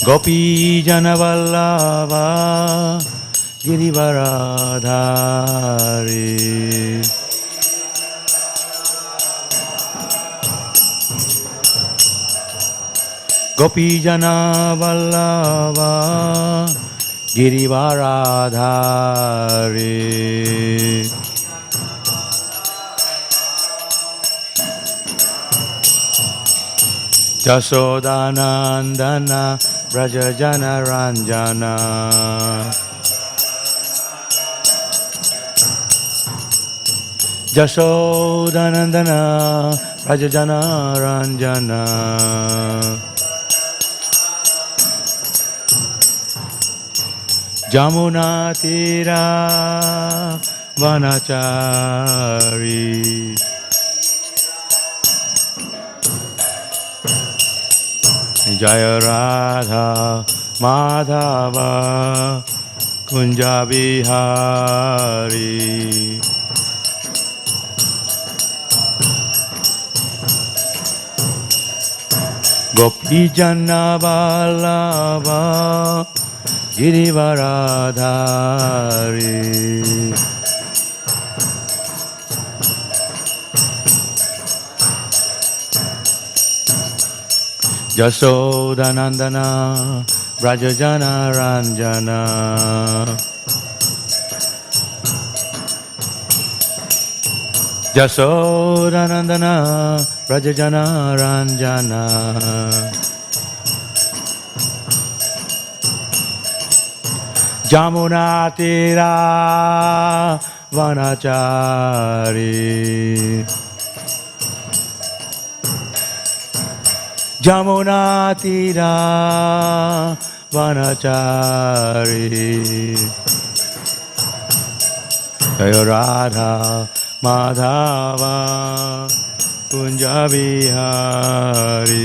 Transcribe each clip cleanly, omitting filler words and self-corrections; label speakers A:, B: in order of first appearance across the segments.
A: Gopi Jana Vallabha Girivaradhari. Gopi Jana Vallabha Girivaradhari. Jasodanandana Brajajana Ranjana. Jasodanandana Brajajana Ranjana. Jamuna Tira Vanachari. Jaya Radha Madhava Kunja Vihari. Gopi Jana Vallabha Girivaradhari. Jasodanandana Brajajana Ranjana. Jasodanandana Brajajana Ranjana. Jamuna Tira Vanachari. Jamuna Tira Vanachari. Jaya Radha Madhava Kunja Vihari.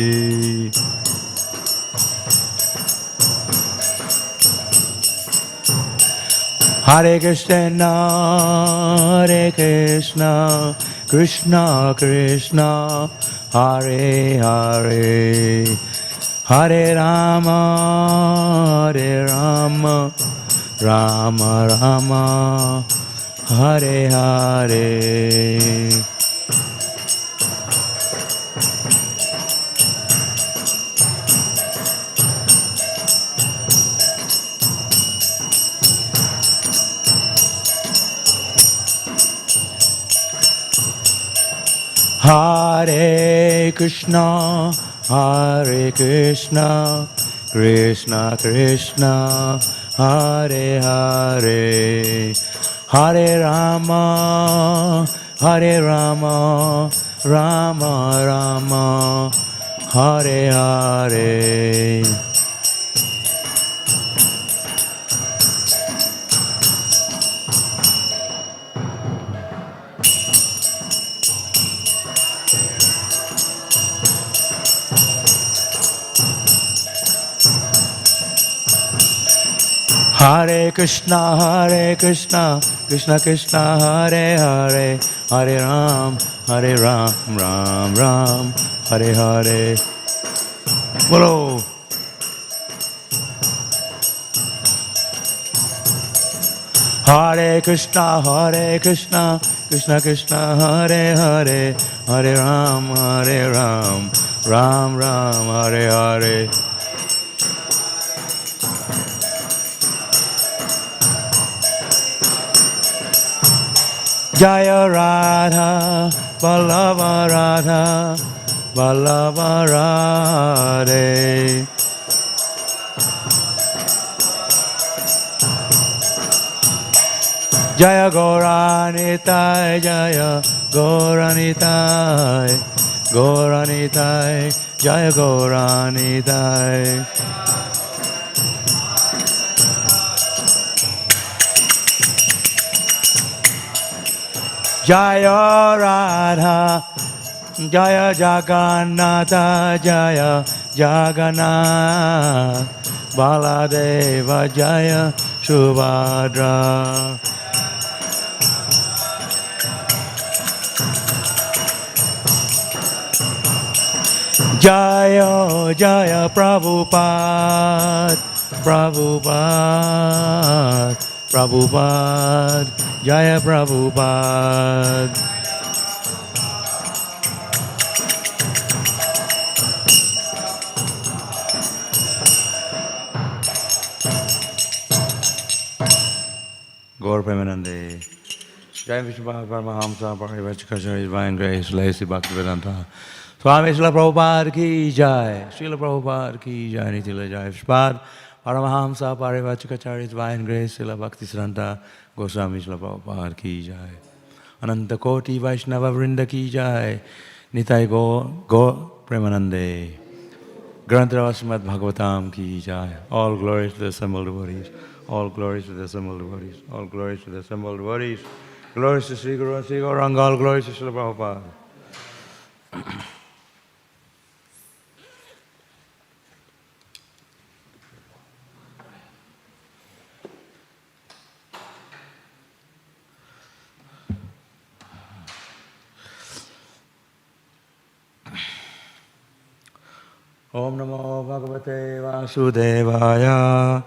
A: Hare Krishna, Hare Krishna, Krishna Krishna, Hare Hare, Hare Rama, Hare Rama, Rama Rama, Hare Hare. Hare Krishna, Hare Krishna, Krishna Krishna, Hare Hare, Hare Rama, Hare Rama, Rama Rama, Hare Hare. Hare Krishna, Krishna Krishna, Hare Hare, Hare Ram, Ram Ram, Hare Hare. Bolo. Hare Krishna, Krishna Krishna, Hare Hare, Hare Ram, Ram Ram, Hare Hare. Jaya Radha, Vallabha Radha, Vallabha Radhe. Jaya Gauranitai, Jaya Gauranitai, Gauranitai, Jaya Gauranitai. Jaya Radha, Jaya Jagannatha, Jaya Jagannath, Baladeva, Jaya Subhadra. Jaya Jaya Prabhupada, Prabhupada, Prabhupada, Jaya Prabhupada. Gaur Premanande. Jai Vishnu Paramahamsa Parivachakacharya Divine Grace Lacy Bhaktivedanta. Swami Srila Prabhupada ki jai. Srila Prabhupada ki jai. Nitila Jai Vishpad Paramahamsa Parivachakacharya Divine Grace Srila Bhaktivedanta Goswami Srila Prabhupada ki jai. Ananta Koti Vaishnava Vrinda ki jai. Nitai Go Premanande. Granthara Śrīmad Bhāgavatam ki jai. All glories to the assembled devotees. All glories to the assembled devotees. All glories to the assembled devotees. Glories to Sri Guru and Sri Gauranga. All glories to Srila Prabhupada. Om Namo Bhagavate Vasudevaya.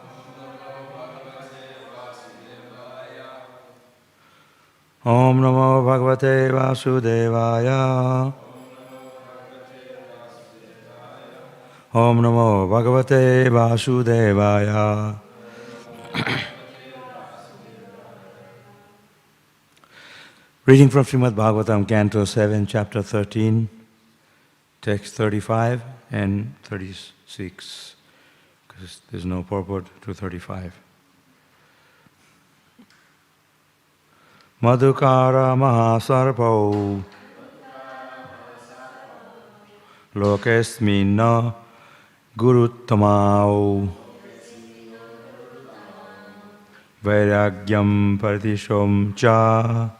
A: Om Namo Bhagavate Vasudevaya. Om Namo Bhagavate Vasudevaya. Reading from Śrīmad Bhāgavatam, Canto 7, Chapter 13, Text 35 and 36, because there's no purport to 35. Madhukara Mahasarpo Lokesmina Guruttamao Vairagyam Paritishom Cha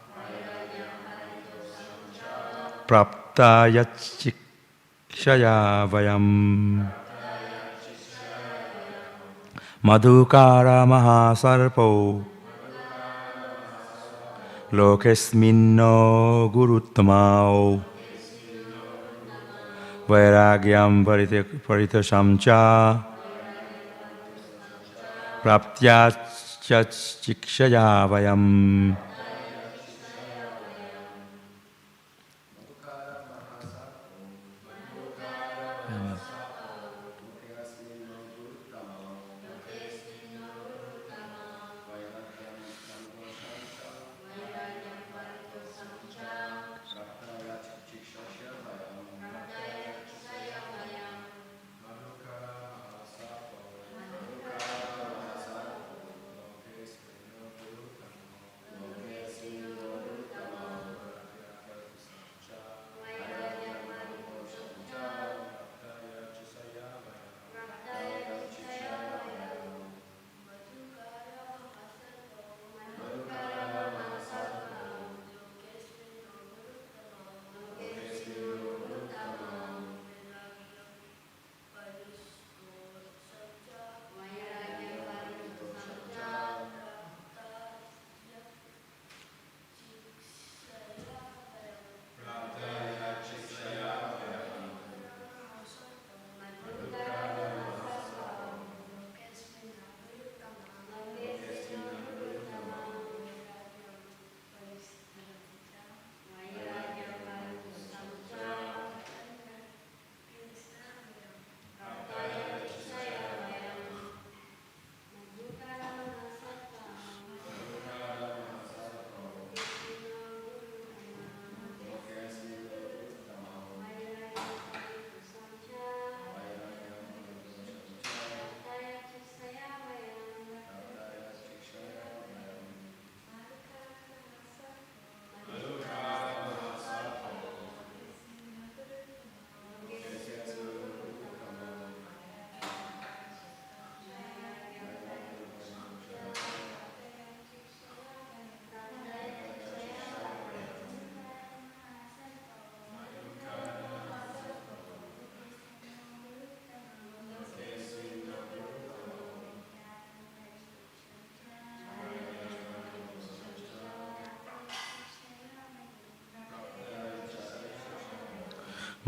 A: Prapta Yachikshaya Vayam Madhukara Mahasarpo Lokesminno Guruttamao Vairagyam Paritashamcha Praptyachikshaya Vayam.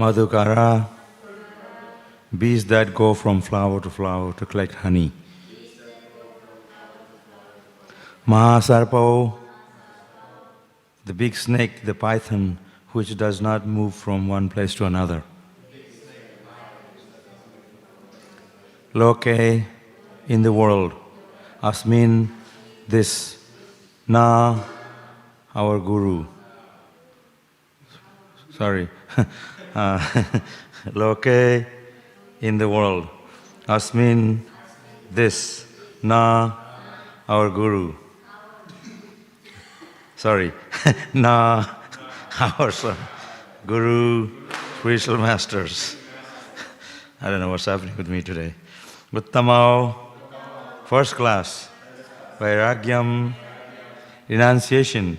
A: Madhukara bees that go from flower to flower to collect honey. Mahasarpo, the big snake, the python, which does not move from one place to another. Loke, in the world. Asmin, this. Na, our guru. Sorry. Loke, in the world. Asmin, this. Na, our guru. Sorry. Na, our guru, spiritual masters. I don't know what's happening with me today. Uttamao, first class. Vairagyam, renunciation.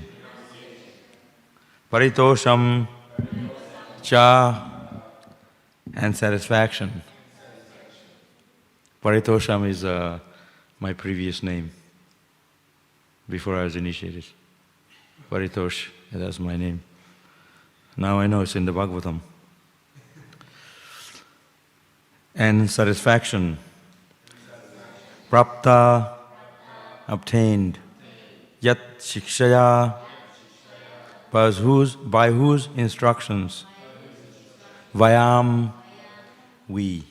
A: Paritosham, cha, and satisfaction. Paritosham is my previous name before I was initiated. Paritosh, that's my name. Now I know it's in the Bhagavatam. And satisfaction. Prapta, obtained. Yat shikshaya, by whose instructions. Vayam, we.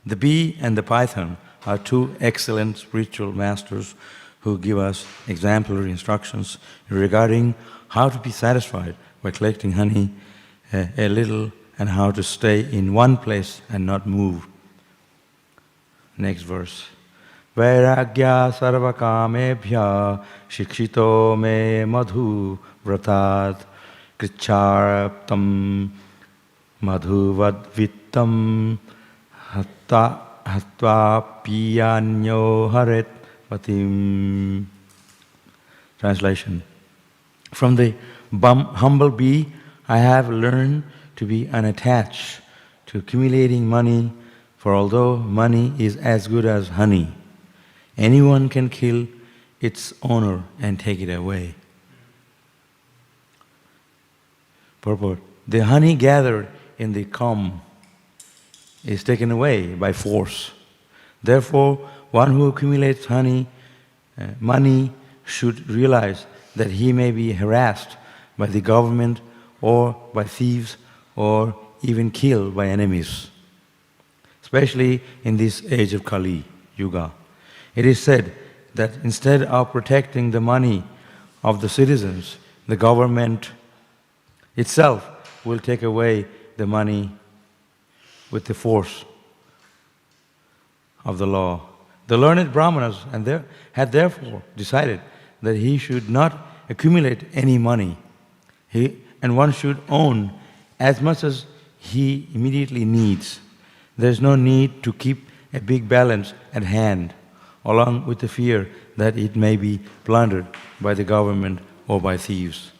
A: The bee and the python are two excellent spiritual masters who give us exemplary instructions regarding how to be satisfied by collecting honey a little and how to stay in one place and not move. Next verse. Vairagya sarvakamebhya shikshito me madhu vratat kricharaptam madhuvad vittam hatva piyanyo haret patim. Translation. From the humble bee, I have learned to be unattached to accumulating money, for although money is as good as honey, anyone can kill its owner and take it away. Purport. The honey gathered in the comb is taken away by force. Therefore, one who accumulates money should realize that he may be harassed by the government or by thieves or even killed by enemies, especially in this age of Kali Yuga. It is said that instead of protecting the money of the citizens, the government itself will take away the money with the force of the law. The learned Brahmanas had therefore decided that he should not accumulate any money, and one should own as much as he immediately needs. There is no need to keep a big balance at hand, along with the fear that it may be plundered by the government or by thieves.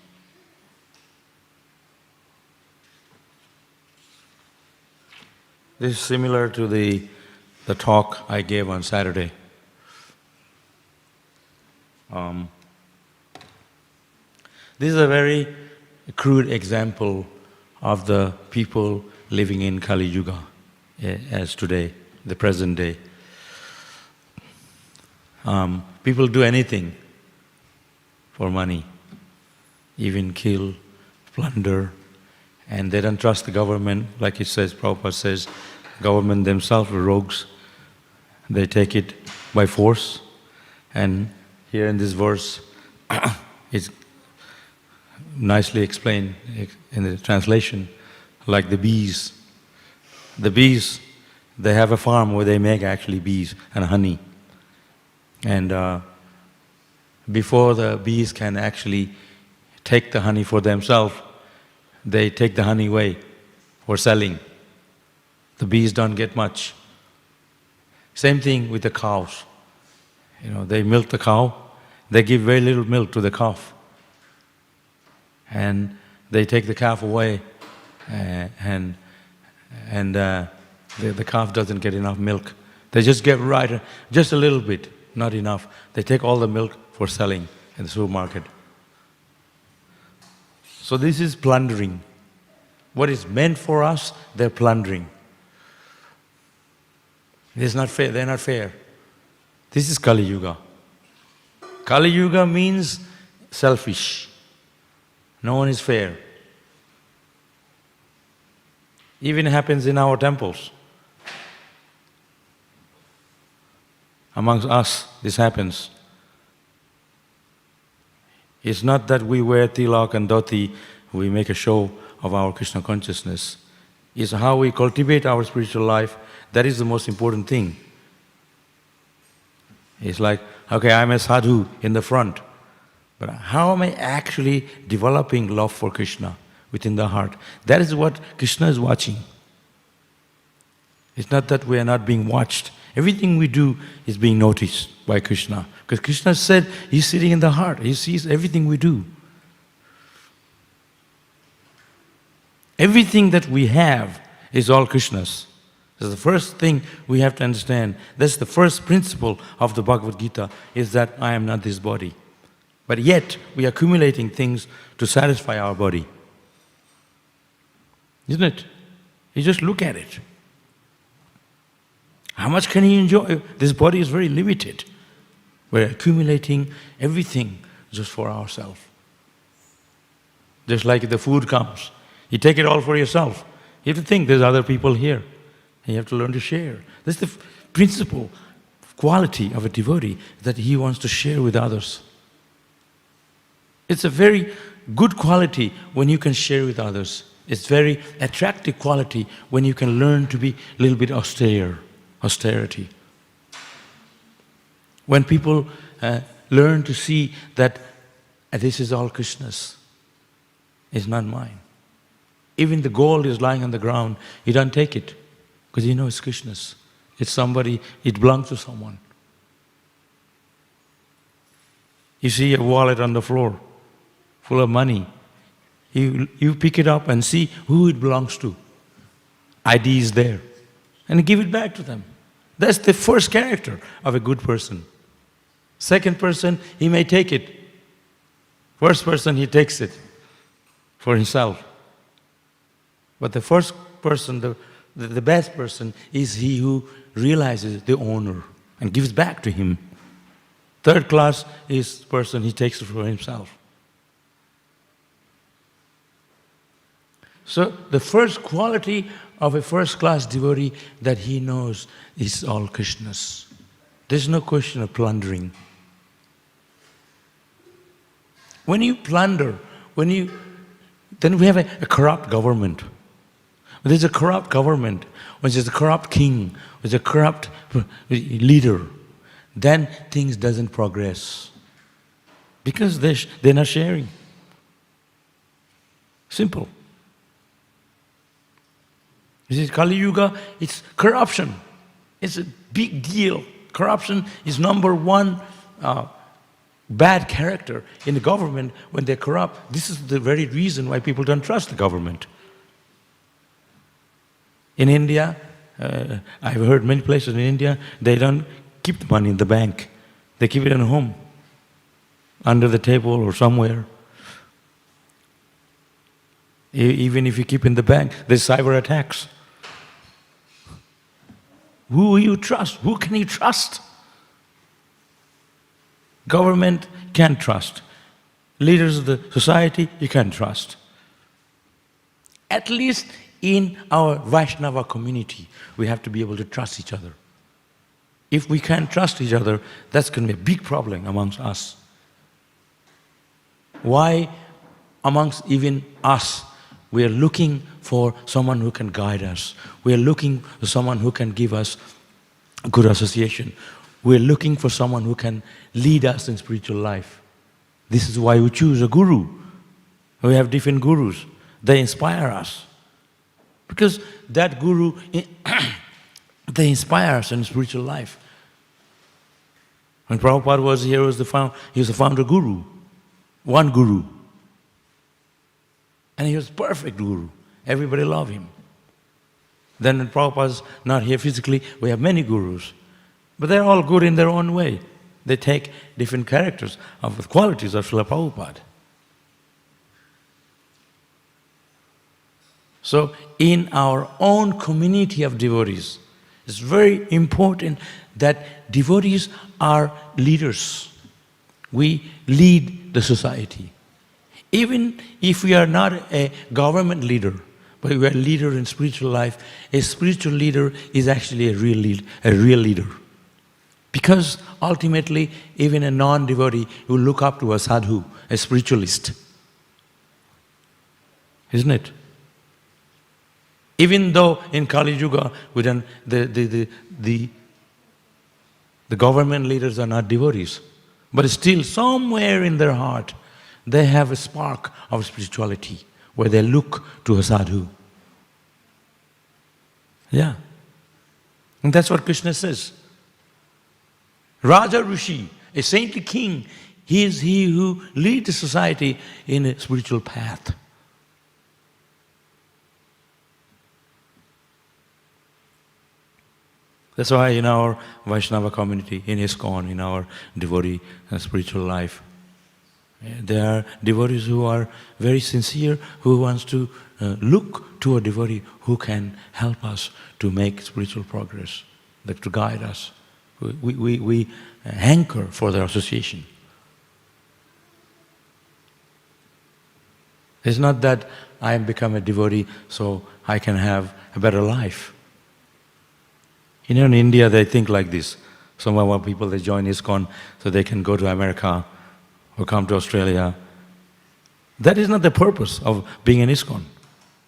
A: This is similar to the talk I gave on Saturday. This is a very crude example of the people living in Kali Yuga as today, the present day. People do anything for money, even kill, plunder, and they don't trust the government. Like it says, Prabhupada says, government themselves are rogues. They take it by force. And here in this verse, it's nicely explained in the translation, like the bees. The bees, they have a farm where they make actually bees and honey. And before the bees can actually take the honey for themselves, they take the honey away for selling. The bees don't get much. Same thing with the cows. They milk the cow, they give very little milk to the calf. And they take the calf away, and the calf doesn't get enough milk. They just get just a little bit, not enough. They take all the milk for selling in the supermarket. So this is plundering. What is meant for us, they're plundering. It's not fair. They're not fair. This is Kali Yuga. Kali Yuga means selfish. No one is fair. Even happens in our temples. Amongst us, this happens. It's not that we wear tilak and dhoti, we make a show of our Krishna consciousness. It's how we cultivate our spiritual life. That is the most important thing. It's like, okay, I'm a sadhu in the front, but how am I actually developing love for Krishna within the heart? That is what Krishna is watching. It's not that we are not being watched. Everything we do is being noticed by Krishna. Because Krishna said He's sitting in the heart. He sees everything we do. Everything that we have is all Krishna's. That's the first thing we have to understand. That's the first principle of the Bhagavad Gita, is that I am not this body. But yet, we are accumulating things to satisfy our body. Isn't it? You just look at it. How much can you enjoy? This body is very limited. We're accumulating everything just for ourselves. Just like the food comes. You take it all for yourself. You have to think there's other people here. And you have to learn to share. That's the principle, quality of a devotee, that he wants to share with others. It's a very good quality when you can share with others. It's very attractive quality when you can learn to be a little bit austerity. When people learn to see that this is all Krishna's, it's not mine. Even the gold is lying on the ground, you don't take it, because you know it's Krishna's. It's somebody, it belongs to someone. You see a wallet on the floor, full of money. You pick it up and see who it belongs to. ID is there. And give it back to them. That's the first character of a good person. Second person, he may take it. First person, he takes it for himself. But the first person, the best person, is he who realizes the owner and gives back to him. Third class is the person, he takes it for himself. So the first quality of a first-class devotee, that he knows is all Krishna's. There's no question of plundering. When you plunder, then we have a corrupt government. When there's a corrupt government, when there's a corrupt king, when there's a corrupt leader, then things doesn't progress. Because they're not sharing. Simple. You see, Kali Yuga, it's corruption. It's a big deal. Corruption is number one bad character in the government when they're corrupt. This is the very reason why people don't trust the government. In India, I've heard many places in India, they don't keep the money in the bank. They keep it at home, under the table or somewhere. Even if you keep in the bank, there's cyber attacks. Who will you trust? Who can you trust? Government can't trust. Leaders of the society, you can't trust. At least in our Vaishnava community, we have to be able to trust each other. If we can't trust each other, that's going to be a big problem amongst us. Why amongst even us? We are looking for someone who can guide us. We are looking for someone who can give us good association. We are looking for someone who can lead us in spiritual life. This is why we choose a guru. We have different gurus. They inspire us. Because that guru, they inspire us in spiritual life. When Prabhupada was here, he was the founder guru. One guru. And he was a perfect guru. Everybody loved him. Then when Prabhupada's not here physically, we have many gurus. But they're all good in their own way. They take different characters of the qualities of Srila Prabhupada. So in our own community of devotees, It's very important that devotees are leaders. We lead the society. Even if we are not a government leader, but we are a leader in spiritual life, a spiritual leader is actually a real leader. Because ultimately, even a non-devotee will look up to a sadhu, a spiritualist. Isn't it? Even though in Kali Yuga, the government leaders are not devotees, but still somewhere in their heart, they have a spark of spirituality where they look to a sadhu. Yeah. And that's what Krishna says. Raja Rishi, a saintly king, he is he who leads the society in a spiritual path. That's why in our Vaishnava community, in ISKCON, in our devotee spiritual life, there are devotees who are very sincere, who wants to look to a devotee who can help us to make spiritual progress, like to guide us. We hanker for their association. It's not that I have become a devotee so I can have a better life. You know, in India they think like this. Some of our people, they join ISKCON so they can go to America or come to Australia. That is not the purpose of being an ISKCON.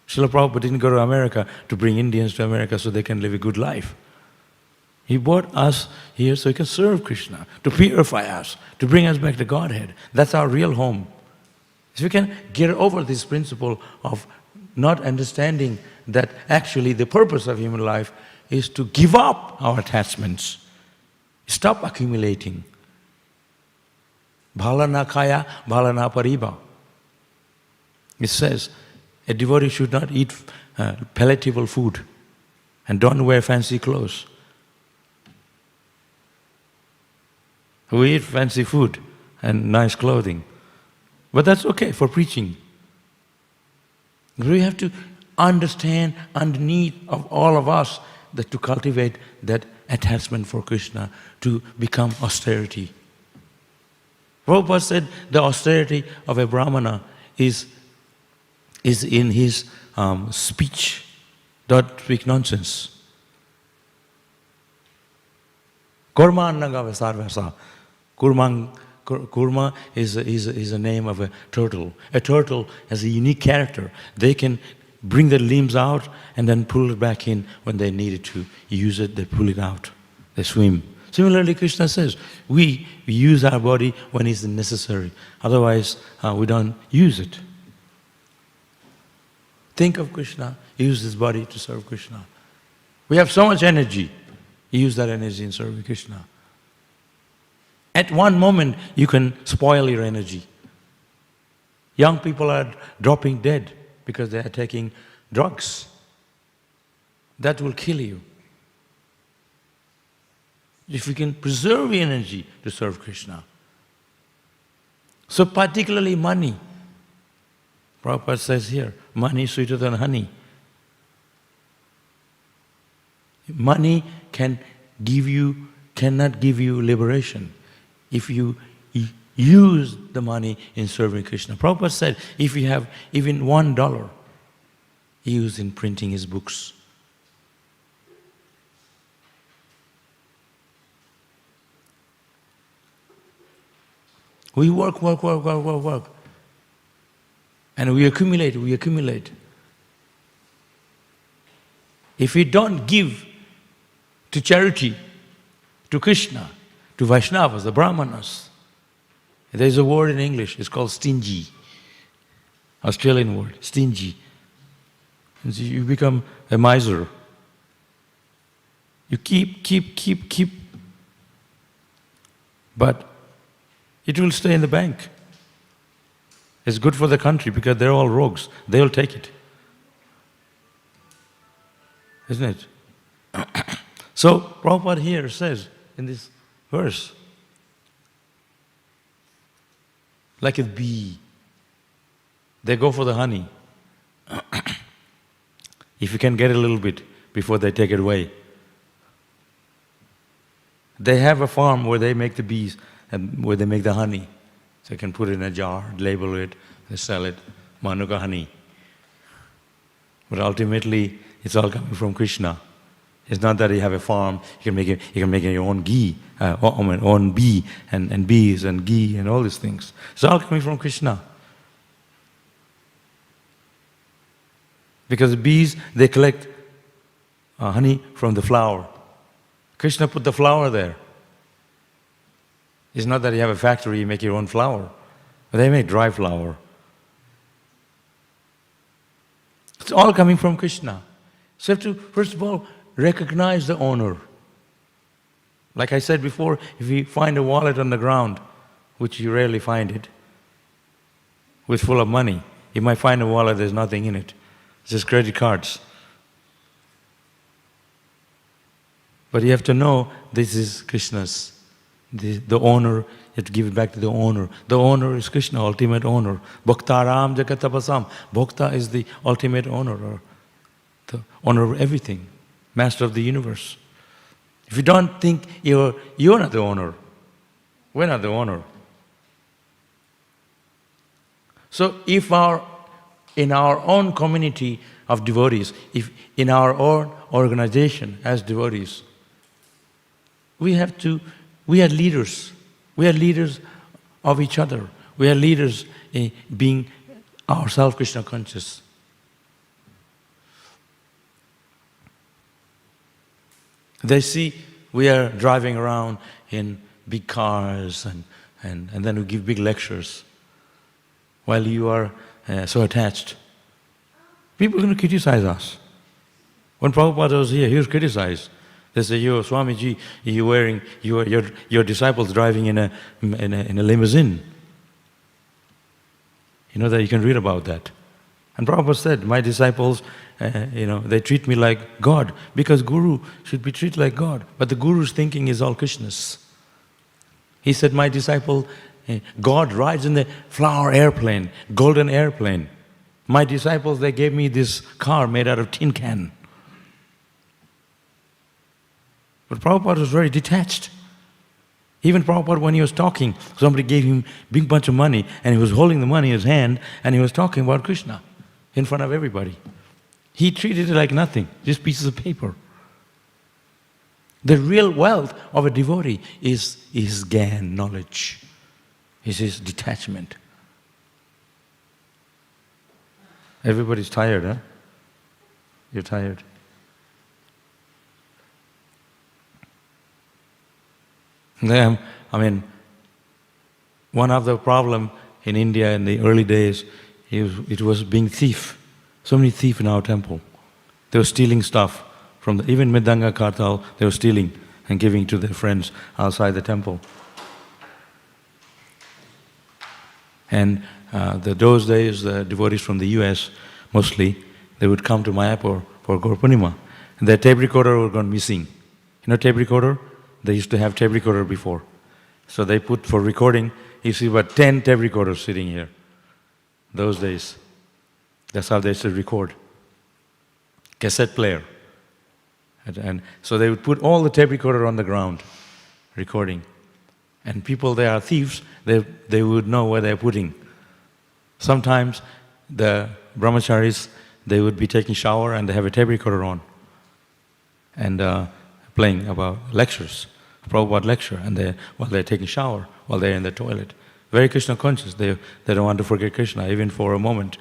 A: Srila Prabhupada didn't go to America to bring Indians to America so they can live a good life. He brought us here so he can serve Krishna, to purify us, to bring us back to Godhead. That's our real home. So we can get over this principle of not understanding that actually the purpose of human life is to give up our attachments, stop accumulating. Bhalana kaya, bhalana pariba. It says, a devotee should not eat palatable food and don't wear fancy clothes. We eat fancy food and nice clothing. But that's okay for preaching. We have to understand underneath of all of us that to cultivate that attachment for Krishna, to become austerity. Prabhupada said the austerity of a Brahmana is in his speech. Don't speak nonsense. Kurma annagava sarvasa. Kurma is a name of a turtle. A turtle has a unique character. They can bring their limbs out and then pull it back in when they needed to use it. They pull it out. They swim. Similarly, Krishna says, we use our body when it's necessary. Otherwise, we don't use it. Think of Krishna. Use this body to serve Krishna. We have so much energy. Use that energy in serving Krishna. At one moment, you can spoil your energy. Young people are dropping dead because they are taking drugs. That will kill you. If you can preserve your energy to serve Krishna. So particularly money. Prabhupada says here, money is sweeter than honey. Money cannot give you liberation if you use the money in serving Krishna. Prabhupada said, if you have even $1, use in printing his books. We work. And we accumulate. If we don't give to charity, to Krishna, to Vaishnavas, the Brahmanas, there is a word in English, it's called stingy. Australian word, stingy. And so you become a miser. You keep. But it will stay in the bank. It's good for the country because they're all rogues. They'll take it. Isn't it? So Prabhupada here says in this verse, like a bee, they go for the honey. If you can get a little bit before they take it away. They have a farm where they make the bees and where they make the honey. So you can put it in a jar, label it, they sell it, Manuka honey. But ultimately, it's all coming from Krishna. It's not that you have a farm, you can make your own ghee, own bee and bees and ghee and all these things. It's all coming from Krishna. Because the bees, they collect honey from the flower. Krishna put the flower there. It's not that you have a factory, you make your own flour. But they make dry flour. It's all coming from Krishna. So you have to, first of all, recognize the owner. Like I said before, if you find a wallet on the ground, which you rarely find it, which is full of money, you might find a wallet, there's nothing in it. It's just credit cards. But you have to know this is Krishna's. The owner, you have to give it back to the owner. The owner is Krishna, ultimate owner. Bhaktaram Jagatapasam. Bhakta is the ultimate owner, or the owner of everything, master of the universe. If you don't think you're not the owner, we're not the owner. So if in our own community of devotees, if in our own organization as devotees, we are leaders. We are leaders of each other. We are leaders in being ourselves Krishna conscious. They see we are driving around in big cars and then we give big lectures while you are so attached. People are going to criticize us. When Prabhupada was here, he was criticized. They say, "Yo, Swamiji, your disciples driving in a limousine." You know that you can read about that. And Prabhupada said, "My disciples, they treat me like God, because Guru should be treated like God. But the Guru's thinking is all Krishna's." He said, "My disciple, God rides in the flower airplane, golden airplane. My disciples, they gave me this car made out of tin can." But Prabhupada was very detached. Even Prabhupada, when he was talking, somebody gave him a big bunch of money and he was holding the money in his hand and he was talking about Krishna in front of everybody. He treated it like nothing, just pieces of paper. The real wealth of a devotee is his gyan, knowledge, is his detachment. Everybody's tired, huh? You're tired. One of the problem in India in the early days, it was being thief. So many thieves in our temple. They were stealing stuff from even Mridanga Kartal, they were stealing and giving to their friends outside the temple. And those days, the devotees from the US, mostly, they would come to Mayapur for Gaur Purnima. And their tape recorder was gone missing. You know tape recorder? They used to have tape recorder before. So they put for recording, you see about 10 tape recorders sitting here. Those days. That's how they used to record. Cassette player. And so they would put all the tape recorder on the ground, recording. And people, they are thieves, they would know where they're putting. Sometimes the brahmacharis, they would be taking shower and they have a tape recorder on. And playing about lectures, Prabhupada lecture, and while they're taking shower, while they're in the toilet. Very Krishna conscious, they don't want to forget Krishna, even for a moment.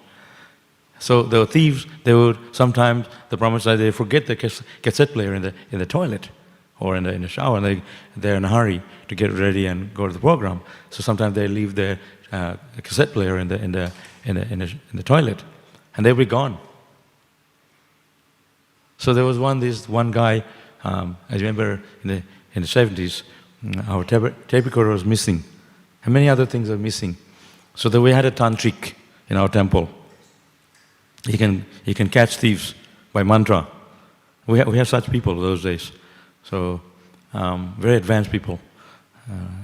A: So the thieves, they would sometimes, the brahmacharis, they forget the cassette player in the toilet or in the shower, and they're in a hurry to get ready and go to the program. So sometimes they leave their cassette player in the toilet, and they'll be gone. So there was one guy. I remember in the 70s, our tape recorder was missing, and many other things are missing. So that we had a tantric in our temple. He can catch thieves by mantra. We have such people those days. So very advanced people.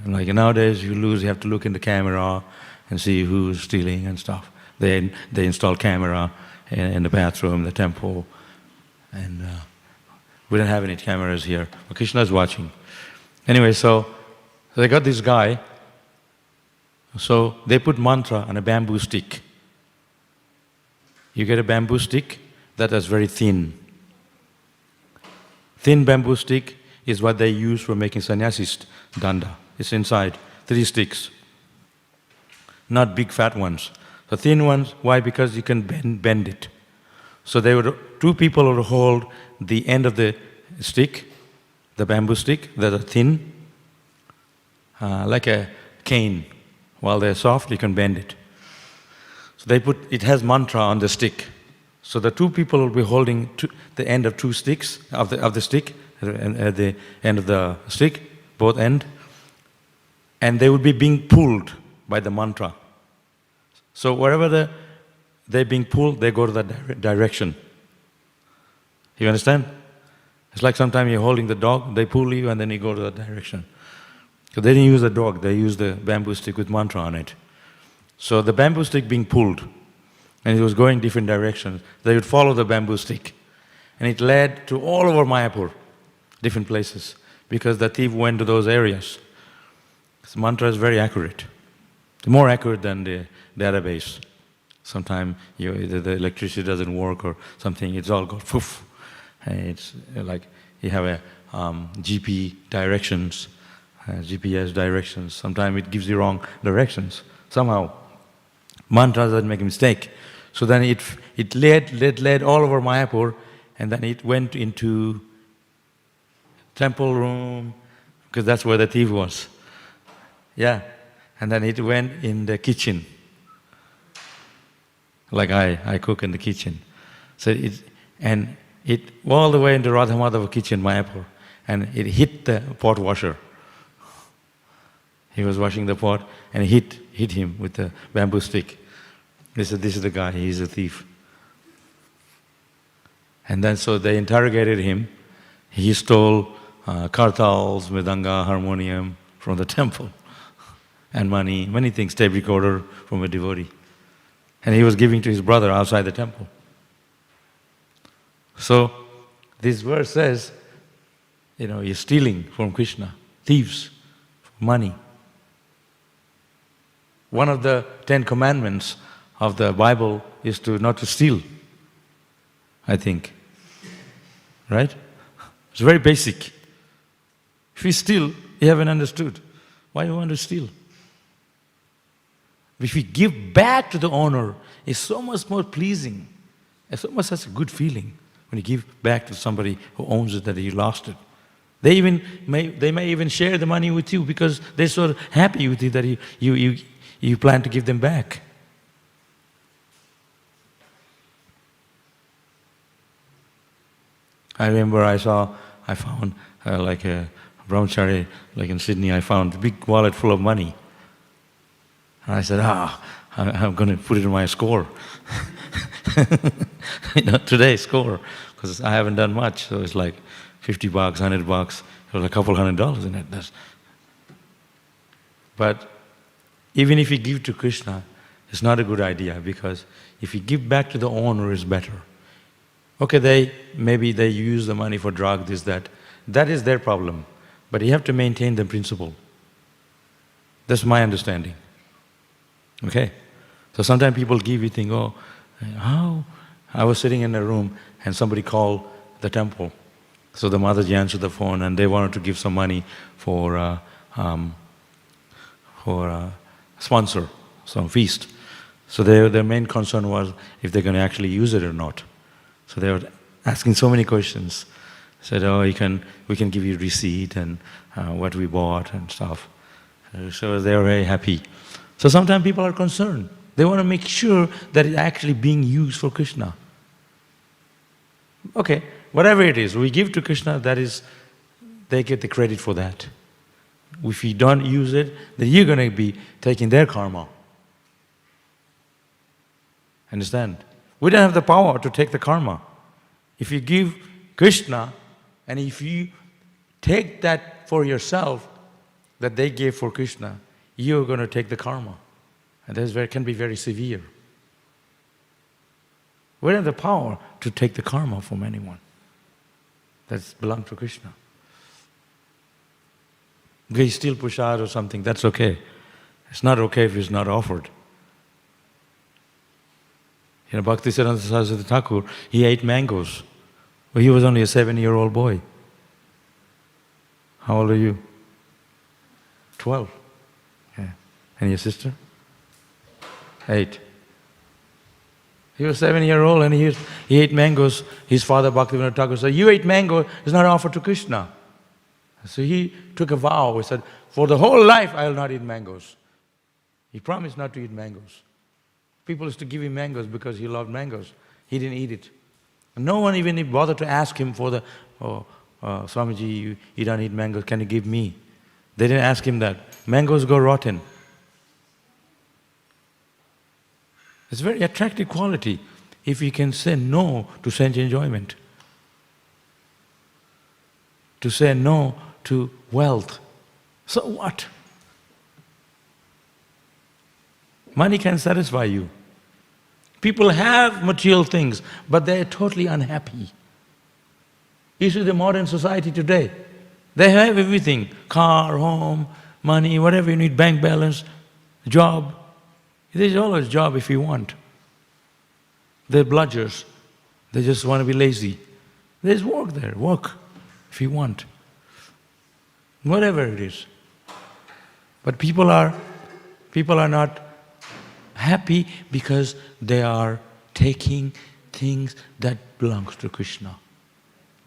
A: Like nowadays, you have to look in the camera and see who's stealing and stuff. They install camera in the bathroom, the temple, and we don't have any cameras here. But Krishna is watching. Anyway, so they got this guy, so they put mantra on a bamboo stick. You get a bamboo stick that is very thin. Thin bamboo stick is what they use for making sannyasist danda. It's inside, 3 sticks. Not big fat ones. The thin ones, why? Because you can bend it. So 2 people would hold the end of the stick, the bamboo stick, that are thin, like a cane. While they're soft, you can bend it. So it has mantra on the stick. So the 2 people will be holding the end of 2 sticks, of the stick, at the end of the stick, both end, and they would be being pulled by the mantra. So wherever they're being pulled, they go to that direction. You understand? It's like sometimes you're holding the dog, they pull you and then you go to that direction. So they didn't use the dog, they used the bamboo stick with mantra on it. So the bamboo stick being pulled, and it was going different directions, they would follow the bamboo stick. And it led to all over Mayapur, different places, because the thief went to those areas. This mantra is very accurate. It's more accurate than the database. Sometimes the electricity doesn't work or something, it's all got poof. And it's like you have a GPS directions. Sometimes it gives you wrong directions. Somehow, mantra doesn't make a mistake. So then it led all over Mayapur, and then it went into temple room, because that's where the thief was. Yeah, and then it went in the kitchen. Like I cook in the kitchen. So it all the way into Radha Madhava kitchen, Mayapur, and it hit the pot washer. He was washing the pot and hit him with the bamboo stick. They said, this is the guy, he's a thief. And then so they interrogated him. He stole kartals, mridanga, harmonium from the temple, and money, many things, tape recorder from a devotee. And he was giving to his brother outside the temple. So this verse says, you're stealing from Krishna, thieves, money. One of the 10 commandments of the Bible is not to steal, I think. Right? It's very basic. If you steal, you haven't understood. Why you want to steal? If you give back to the owner, it's so much more pleasing. It's so much such a good feeling when you give back to somebody who owns it, that you lost it. They may even share the money with you because they're so happy with you that you plan to give them back. I remember I found like a brahmachari, like in Sydney, I found a big wallet full of money. And I said, I'm going to put it in my score. Today's score, because I haven't done much, so it's like $50, $100, it was a couple $100 in it. But even if you give to Krishna, it's not a good idea, because if you give back to the owner, it's better. Okay, maybe they use the money for drug, this, that. That is their problem. But you have to maintain the principle. That's my understanding. Okay? So sometimes people give, you think, oh, how? I was sitting in a room and somebody called the temple. So the Mataji answered the phone and they wanted to give some money for sponsor, some feast. So their main concern was if they're going to actually use it or not. So they were asking so many questions. Said, oh, we can give you receipt and what we bought and stuff. So they were very happy. So sometimes people are concerned. They want to make sure that it's actually being used for Krishna. Okay, whatever it is, we give to Krishna, they get the credit for that. If you don't use it, then you're going to be taking their karma. Understand? We don't have the power to take the karma. If you give Krishna, and if you take that for yourself, that they gave for Krishna, you're going to take the karma. And that can be very severe. We don't have the power to take the karma from anyone that belongs to Krishna. They steal prasad or something, that's okay. It's not okay if it's not offered. Bhaktivedanta Saraswati Thakur, he ate mangoes. Well, he was only a 7-year-old boy. How old are you? 12. Yeah. And your sister? 8. He was 7-year-old and he ate mangoes. His father, Bhaktivedanta Thakur, said, you ate mango, it's not offered to Krishna. So he took a vow. He said, for the whole life I will not eat mangoes. He promised not to eat mangoes. People used to give him mangoes because he loved mangoes. He didn't eat it. And no one even bothered to ask him for the, Swamiji, you don't eat mangoes, can you give me? They didn't ask him that. Mangoes go rotten. It's a very attractive quality if you can say no to sense enjoyment, to say no to wealth. So what? Money can satisfy you. People have material things, but they're totally unhappy. You see the modern society today, they have everything, car, home, money, whatever you need, bank balance, job. There's always job if you want. They're bludgers, they just want to be lazy. There's work there, work if you want. Whatever it is. But people are not happy because they are taking things that belongs to Krishna.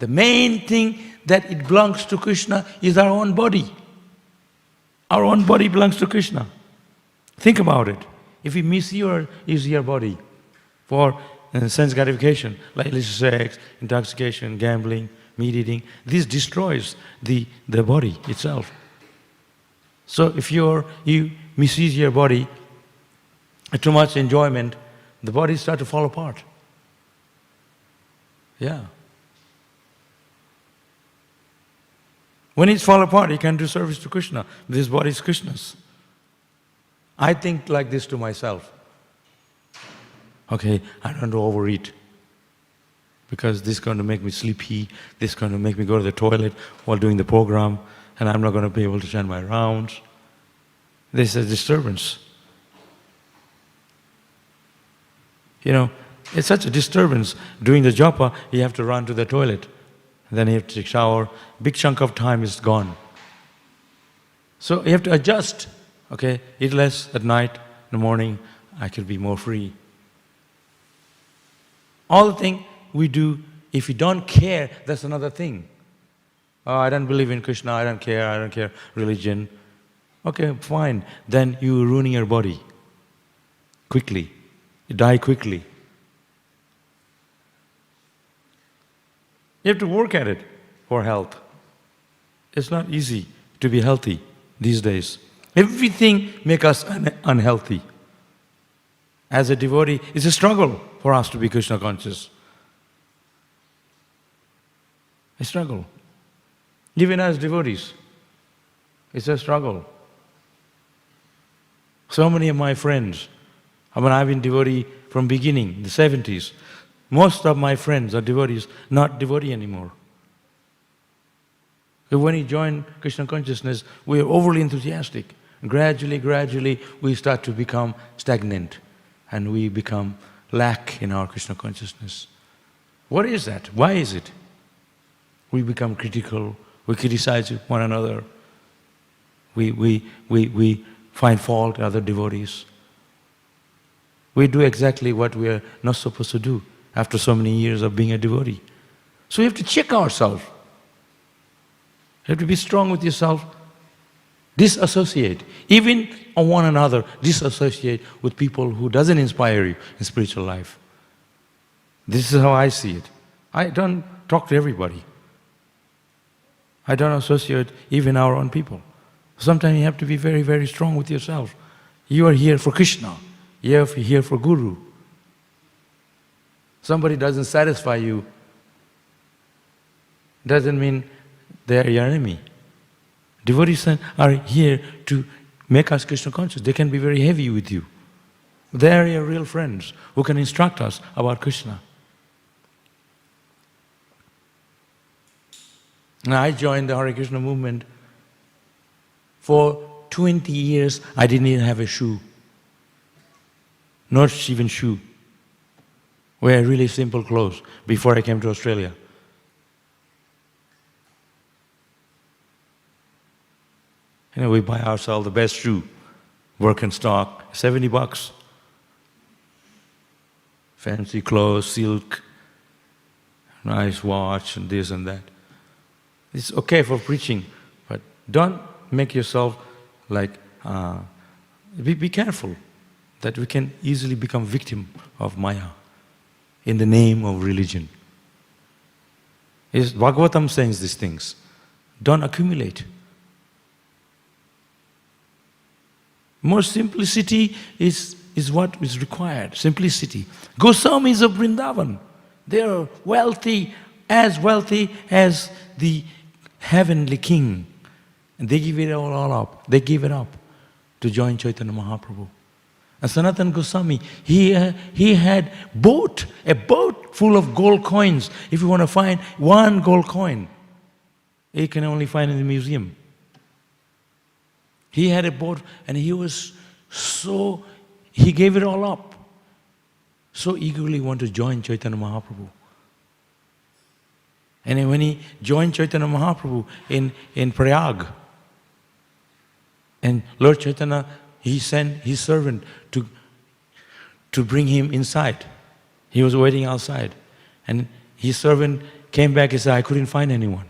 A: The main thing that it belongs to Krishna is our own body. Our own body belongs to Krishna. Think about it. If we misuse your body for sense gratification, like illicit sex, intoxication, gambling, meat eating, this destroys the body itself. So if you misuse your body, too much enjoyment, the body starts to fall apart. Yeah. When it's fall apart, you can do service to Krishna. This body is Krishna's. I think like this to myself. Okay, I don't want to overeat because this is going to make me sleepy, this is going to make me go to the toilet while doing the program, and I'm not going to be able to send my rounds. This is a disturbance. It's such a disturbance. Doing the japa, you have to run to the toilet. Then you have to take a shower. Big chunk of time is gone. So you have to adjust. Okay, eat less at night, in the morning, I could be more free. All the things we do, if you don't care, that's another thing. Oh, I don't believe in Krishna, I don't care religion. Okay, fine. Then you're ruining your body quickly. You die quickly. You have to work at it for health. It's not easy to be healthy these days. Everything makes us unhealthy. As a devotee, it's a struggle for us to be Krishna conscious. A struggle. Even as devotees, it's a struggle. So many of my friends, I've been devotee from beginning, the 70s. Most of my friends are devotees, not devotee anymore. So when we join Krishna consciousness, we are overly enthusiastic. Gradually, we start to become stagnant and we become lack in our Krishna consciousness. What is that? Why is it? We become critical, we criticize one another, we find fault in other devotees. We do exactly what we are not supposed to do after so many years of being a devotee. So you have to check ourselves. You have to be strong with yourself. Disassociate. Even on one another, disassociate with people who doesn't inspire you in spiritual life. This is how I see it. I don't talk to everybody. I don't associate even our own people. Sometimes you have to be very, very strong with yourself. You are here for Krishna. You are here for Guru. Somebody doesn't satisfy you, doesn't mean they are your enemy. Devotees are here to make us Krishna conscious. They can be very heavy with you. They are your real friends who can instruct us about Krishna. And I joined the Hare Krishna movement For 20 years, I didn't even have a shoe. Not even shoe. Wear really simple clothes before I came to Australia. We buy ourselves the best shoe, Birkenstock, $70. Fancy clothes, silk, nice watch, and this and that. It's okay for preaching, but don't make yourself like, be careful that we can easily become victim of Maya in the name of religion. Bhagavatam says these things. Don't accumulate. More simplicity is what is required, simplicity. Goswamis of Vrindavan, they are wealthy as the heavenly king. And they give it all up. They give it up to join Chaitanya Mahaprabhu. And Sanatana Goswami, he had a boat full of gold coins. If you want to find one gold coin, you can only find in the museum. He had a boat and he gave it all up. So eagerly wanted to join Chaitanya Mahaprabhu. And when he joined Chaitanya Mahaprabhu in Prayag, and Lord Chaitanya, he sent his servant to bring him inside. He was waiting outside. And his servant came back and said, I couldn't find anyone.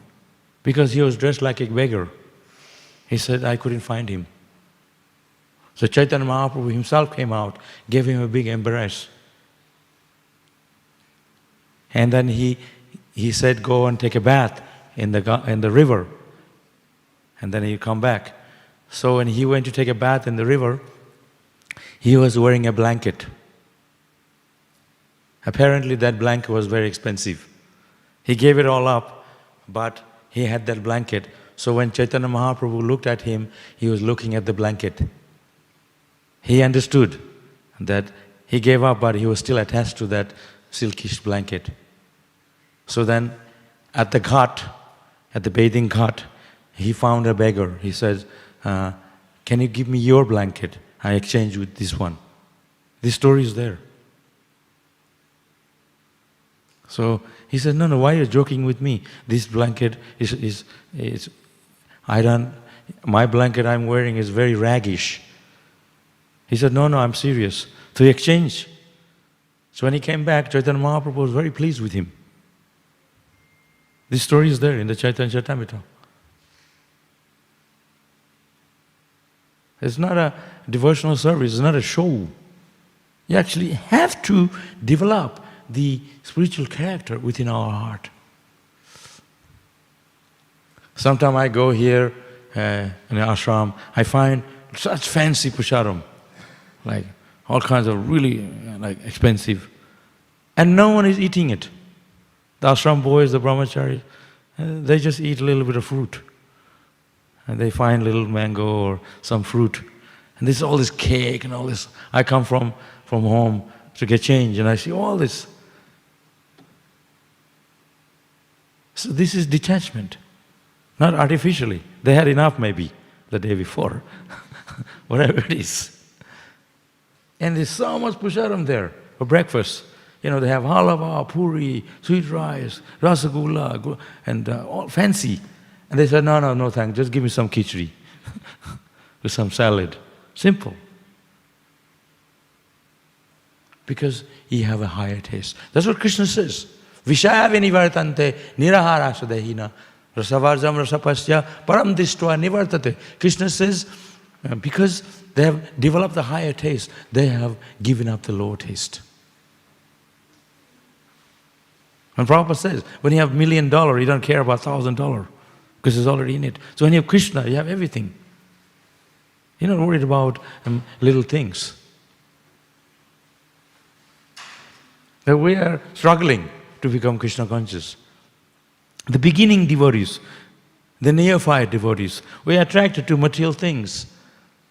A: Because he was dressed like a beggar. He said, I couldn't find him. So Chaitanya Mahaprabhu himself came out, gave him a big embrace. And then he said, go and take a bath in the river. And then he'll come back. So when he went to take a bath in the river, he was wearing a blanket. Apparently that blanket was very expensive. He gave it all up, but he had that blanket. So when Chaitanya Mahaprabhu looked at him, he was looking at the blanket. He understood that he gave up, but he was still attached to that silkish blanket. So then at the ghat, at the bathing ghat, he found a beggar. He says, can you give me your blanket? I exchange with this one. This story is there. So he said, no, why are you joking with me? This blanket my blanket I'm wearing is very raggish. He said, no, I'm serious. So he exchanged. So when he came back, Chaitanya Mahaprabhu was very pleased with him. This story is there in the Chaitanya Charitamrita. It's not a devotional service, it's not a show. You actually have to develop the spiritual character within our heart. Sometimes I go here in the ashram, I find such fancy pusharam, like all kinds of really expensive, and no one is eating it. The ashram boys, the brahmacharis, they just eat a little bit of fruit. And they find little mango or some fruit. And there's all this cake and all this. I come from home to get change and I see all this. So this is detachment, not artificially. They had enough maybe the day before, whatever it is. And there's so much pusharam there for breakfast. They have halava, puri, sweet rice, rasagulla, and all fancy. And they said, no, thanks, just give me some khichdi with some salad. Simple. Because you have a higher taste. That's what Krishna says. Vishaya vinivartante nirahara sadahina rasavarjam rasapasya param dishtva nivartate. Krishna says, because they have developed the higher taste, they have given up the lower taste. And Prabhupada says, when you have $1 million, you don't care about $1,000. Because it's already in it. So when you have Krishna, you have everything. You're not worried about little things. But we are struggling to become Krishna conscious. The beginning devotees, the neophyte devotees, we are attracted to material things.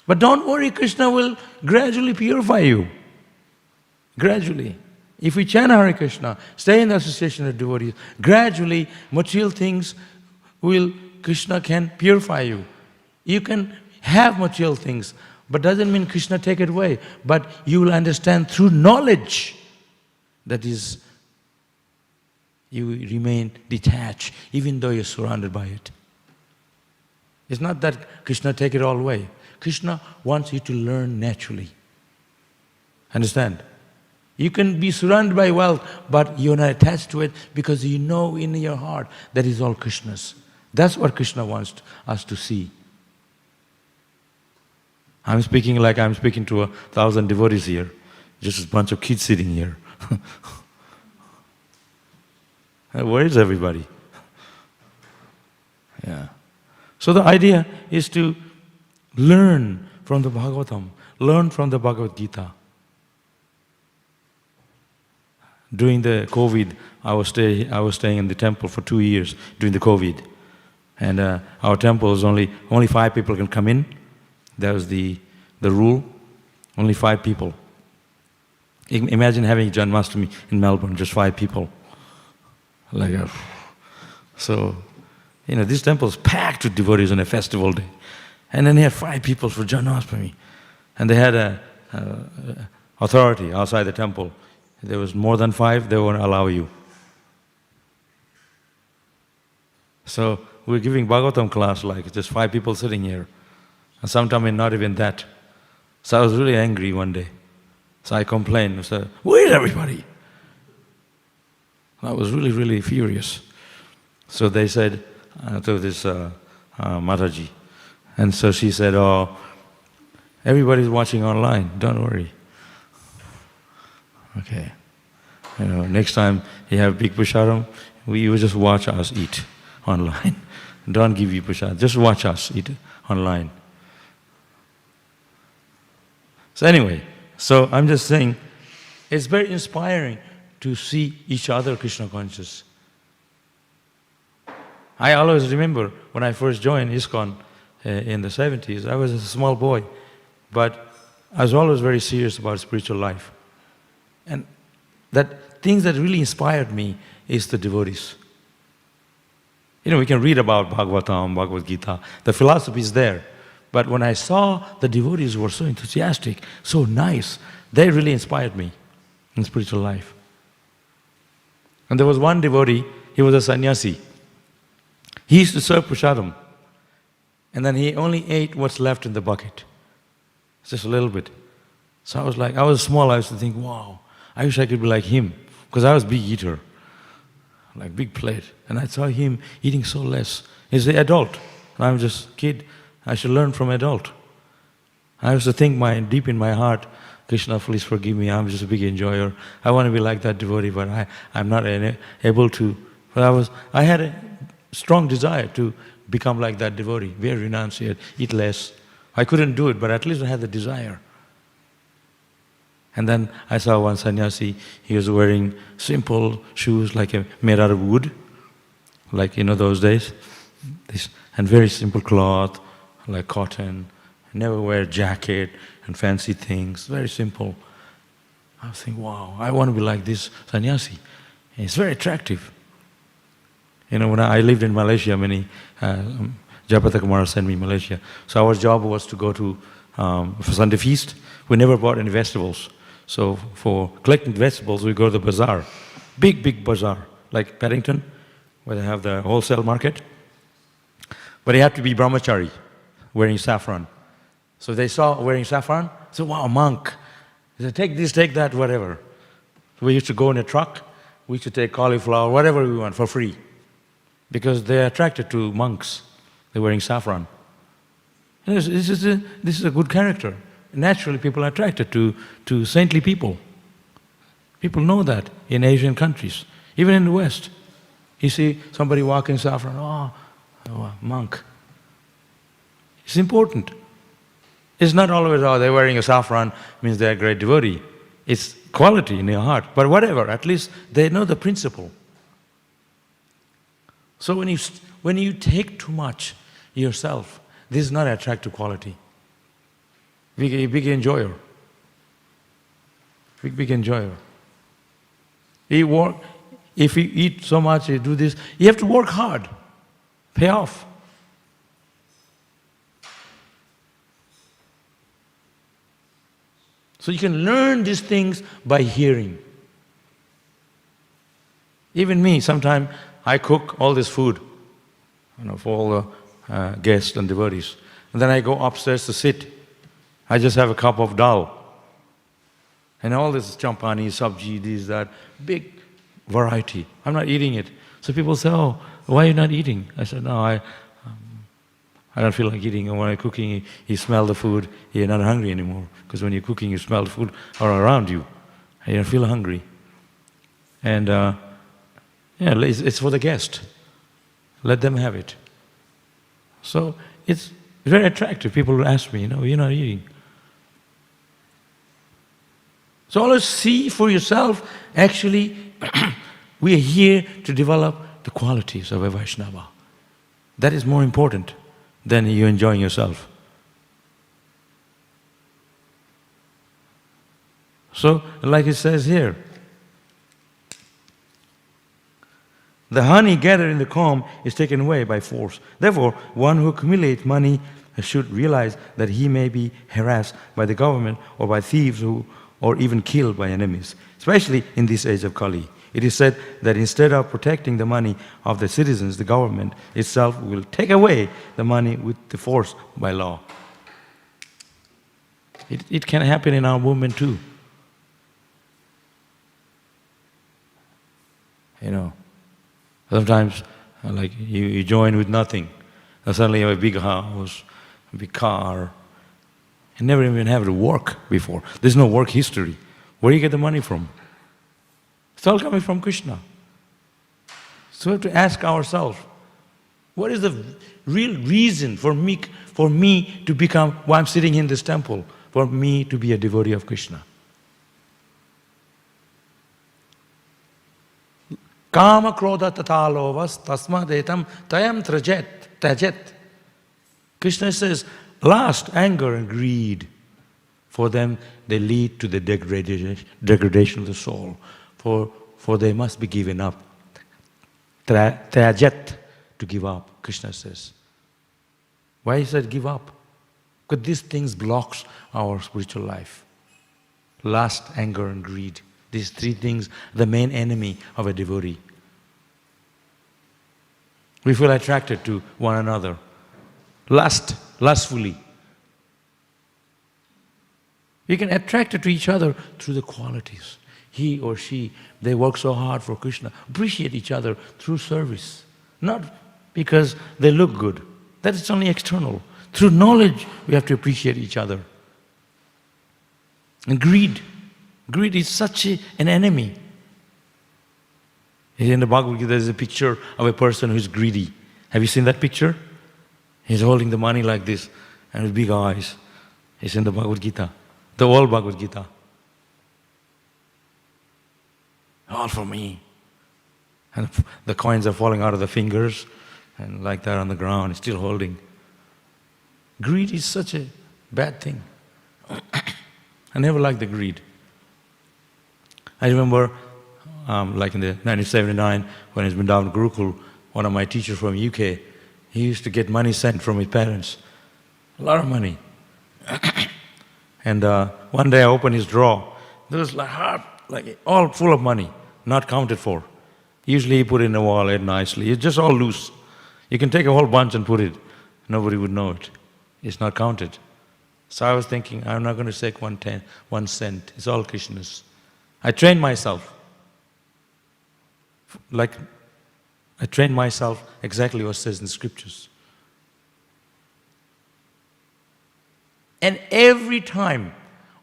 A: But don't worry, Krishna will gradually purify you. Gradually. If we chant Hare Krishna, stay in the association of devotees, gradually material things Krishna can purify you. You can have material things, but doesn't mean Krishna take it away. But you will understand through knowledge, that is, you remain detached, even though you're surrounded by it. It's not that Krishna take it all away. Krishna wants you to learn naturally. Understand? You can be surrounded by wealth, but you're not attached to it because you know in your heart that is all Krishna's. That's what Krishna wants us to see. I'm speaking like I'm speaking to 1,000 devotees here. Just a bunch of kids sitting here. Where is everybody? Yeah. So the idea is to learn from the Bhagavatam, learn from the Bhagavad Gita. During the COVID, I was staying in the temple for 2 years during the COVID. And our temple is only 5 people can come in. That was the rule. Only 5 people. Imagine having Janmashtami in Melbourne, just 5 people. So, this temple is packed with devotees on a festival day. And then they had 5 people for Janmashtami. And they had a authority outside the temple. If there was more than 5, they won't allow you. So we're giving Bhagavatam class like just 5 people sitting here. And sometimes not even that. So I was really angry one day. So I complained. I said, "Where is everybody?" I was really, really furious. So they said to this Mataji. And so she said, "Oh, everybody's watching online, don't worry." Okay. Next time you have big prasadam, you just watch us eat online. Don't give you prasad, just watch us eat online. So anyway, I'm just saying, it's very inspiring to see each other Krishna conscious. I always remember when I first joined ISKCON in the 70s, I was a small boy, but I was always very serious about spiritual life. And things that really inspired me is the devotees. We can read about Bhagavatam, Bhagavad Gita, the philosophy is there. But when I saw the devotees were so enthusiastic, so nice, they really inspired me in spiritual life. And there was one devotee, he was a sannyasi. He used to serve prasadam, and then he only ate what's left in the bucket, just a little bit. So I was small, I used to think, wow, I wish I could be like him, because I was a big eater, like big plate. And I saw him eating so less. He's an adult, and I'm just a kid. I should learn from adult. I used to think deep in my heart, Krishna, please forgive me, I'm just a big enjoyer. I want to be like that devotee, but I'm not able to. But I had a strong desire to become like that devotee, very renunciate, eat less. I couldn't do it, but at least I had the desire. And then I saw one sannyasi, he was wearing simple shoes made out of wood, like those days, and very simple cloth, like cotton, never wear jacket and fancy things, very simple. I was thinking, wow, I want to be like this sannyasi. And it's very attractive. When I lived in Malaysia, Jayapatha Kumar sent me to Malaysia. So our job was to go to, for Sunday feast, we never bought any vegetables. So for collecting vegetables, we go to the bazaar, big bazaar, like Paddington, where they have the wholesale market. But you have to be brahmachari, wearing saffron. So they saw wearing saffron, so wow, monk. They said, take this, take that, whatever. So we used to go in a truck, we used to take cauliflower, whatever we want, for free. Because they're attracted to monks, they're wearing saffron. This is a good character. Naturally, people are attracted to saintly people. People know that in Asian countries, even in the West. You see somebody walking saffron, oh, monk. It's important. It's not always, they're wearing a saffron means they're a great devotee. It's quality in your heart. But whatever, at least they know the principle. So when you take too much yourself, this is not an attractive quality. Big enjoyer. Big enjoyer. If you eat so much, you do this, you have to work hard. Pay off. So you can learn these things by hearing. Even me, sometimes I cook all this food, for all the guests and devotees. And then I go upstairs to sit. I just have a cup of dal. And all this champani, sabji, this, that, big variety. I'm not eating it. So people say, oh, why are you not eating? I said, no, I don't feel like eating. And when I'm cooking, you smell the food, you're not hungry anymore. Because when you're cooking, you smell the food all around you. And you don't feel hungry. And it's for the guest. Let them have it. So it's very attractive. People will ask me, you're not eating. So always see for yourself, actually, we are here to develop the qualities of a Vaishnava. That is more important than you enjoying yourself. So, like it says here, the honey gathered in the comb is taken away by force. Therefore, one who accumulates money should realize that he may be harassed by the government or by thieves or even killed by enemies, especially in this age of Kali. It is said that instead of protecting the money of the citizens, the government itself will take away the money with the force by law. It can happen in our movement too. Sometimes like you join with nothing, and suddenly you have a big house, a big car, and never even have to work before. There's no work history. Where do you get the money from? It's all coming from Krishna. So we have to ask ourselves, what is the real reason for me to become, why I'm sitting in this temple, for me to be a devotee of Krishna? Kama krodha tata lovas tasmadetam tayam tajet. Krishna says, lust, anger and greed, for them they lead to the degradation of the soul. For they must be given up. Tajet, to give up, Krishna says. Why he said give up? Because these things blocks our spiritual life. Lust, anger and greed. These three things, the main enemy of a devotee. We feel attracted to one another. Lustfully. We can attract to each other through the qualities. He or she, they work so hard for Krishna. Appreciate each other through service. Not because they look good. That is only external. Through knowledge, we have to appreciate each other. And greed. Greed is such an enemy. In the Bhagavad Gita, there is a picture of a person who is greedy. Have you seen that picture? He's holding the money like this and with big eyes. It's in the Bhagavad Gita, the whole Bhagavad Gita. All for me. And the coins are falling out of the fingers and like that on the ground, he's still holding. Greed is such a bad thing. I never liked the greed. I remember, like in the 1979, when I was in Vrindavan Gurukul, one of my teachers from UK, he used to get money sent from his parents. A lot of money. And one day I opened his drawer. There was like all full of money, not counted for. Usually he put it in a wallet nicely. It's just all loose. You can take a whole bunch and put it. Nobody would know it. It's not counted. So I was thinking, I'm not going to take 1 cent. It's all Krishna's. I trained myself. I trained myself exactly what says in the scriptures. And every time,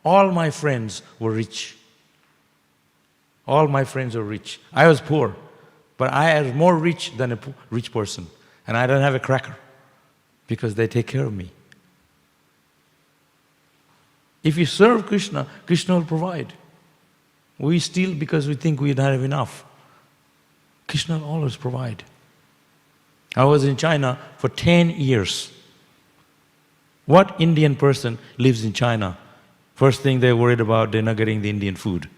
A: all my friends were rich. All my friends were rich. I was poor, but I was more rich than a rich person. And I don't have a cracker because they take care of me. If you serve Krishna, Krishna will provide. We steal because we think we don't have enough. Krishna will always provide. I was in China for 10 years. What Indian person lives in China? First thing they're worried about, they're not getting the Indian food.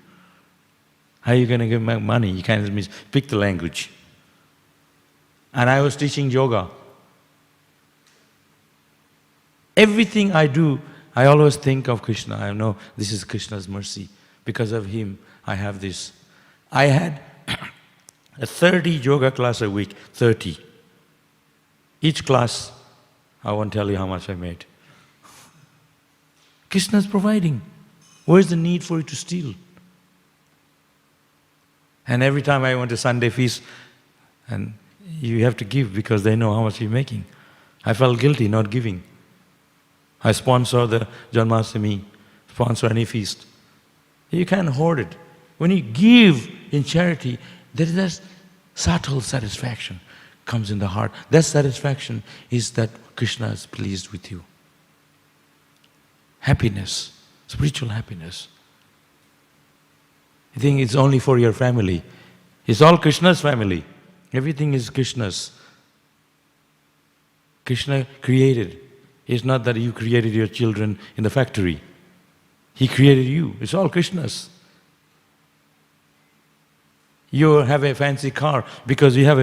A: How are you going to give them money? You can't even speak the language. And I was teaching yoga. Everything I do, I always think of Krishna. I know this is Krishna's mercy. Because of him, I have this. I had a 30 yoga class a week, 30. Each class, I won't tell you how much I made. Krishna's providing. Where's the need for you to steal? And every time I went to Sunday feast, and you have to give because they know how much you're making. I felt guilty not giving. I sponsor the Janmashtami, sponsor any feast. You can't hoard it. When you give in charity, there is that subtle satisfaction comes in the heart. That satisfaction is that Krishna is pleased with you. Happiness, spiritual happiness. You think it's only for your family. It's all Krishna's family. Everything is Krishna's. Krishna created. It's not that you created your children in the factory. He created you. It's all Krishna's. You have a fancy car because you have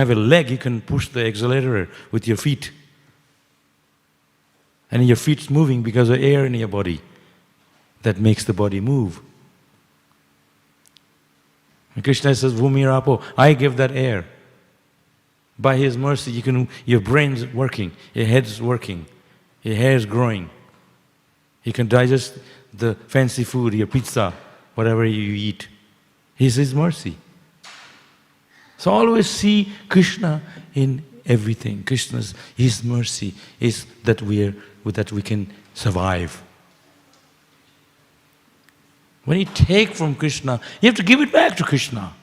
A: a leg, you can push the accelerator with your feet. And your feet's moving because of air in your body that makes the body move. And Krishna says, Bhumirapo, I give that air. By His mercy, your brain's working, your head's working, your hair's growing. You can digest the fancy food, your pizza, whatever you eat. It's His mercy. So always see Krishna in everything. His mercy is that we can survive. When you take from Krishna, you have to give it back to Krishna.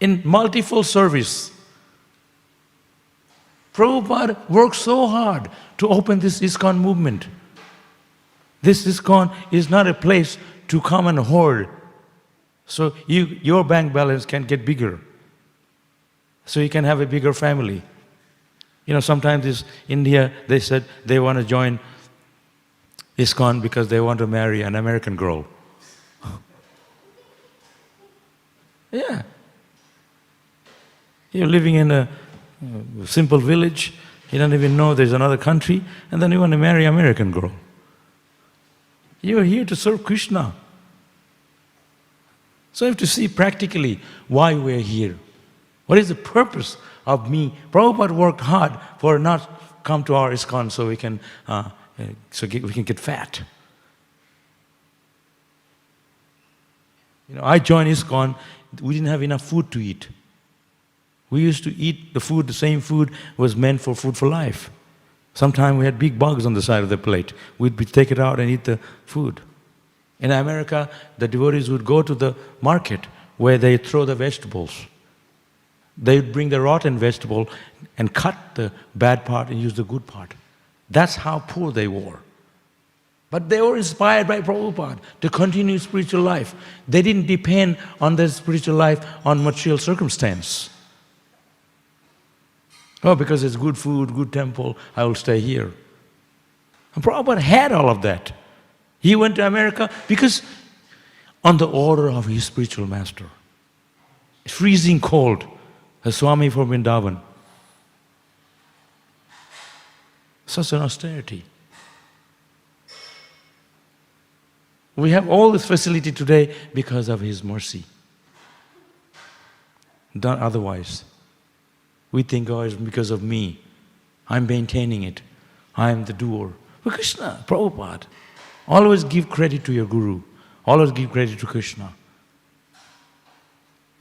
A: In multiple service. Prabhupada worked so hard to open this ISKCON movement. This ISKCON is not a place to come and hoard. So your bank balance can get bigger. So you can have a bigger family. You know, sometimes in India, they said they want to join ISKCON because they want to marry an American girl. Yeah. You're living in a simple village, you don't even know there's another country, and then you want to marry an American girl. You're here to serve Krishna. So you have to see practically why we're here. What is the purpose of me? Prabhupada worked hard for not come to our ISKCON so we can get fat. You know, I joined ISKCON, we didn't have enough food to eat. We used to eat the food, the same food was meant for food for life. Sometimes we had big bugs on the side of the plate. We'd take it out and eat the food. In America, the devotees would go to the market where they throw the vegetables. They would bring the rotten vegetable and cut the bad part and use the good part. That's how poor they were. But they were inspired by Prabhupada to continue spiritual life. They didn't depend on their spiritual life on material circumstance. Oh, because it's good food, good temple, I will stay here. And Prabhupada had all of that. He went to America because on the order of his spiritual master. Freezing cold, a Swami from Vrindavan. Such an austerity. We have all this facility today because of his mercy. Not otherwise. We think, oh, it's because of me. I'm maintaining it. I'm the doer. But Krishna, Prabhupada, always give credit to your Guru. Always give credit to Krishna.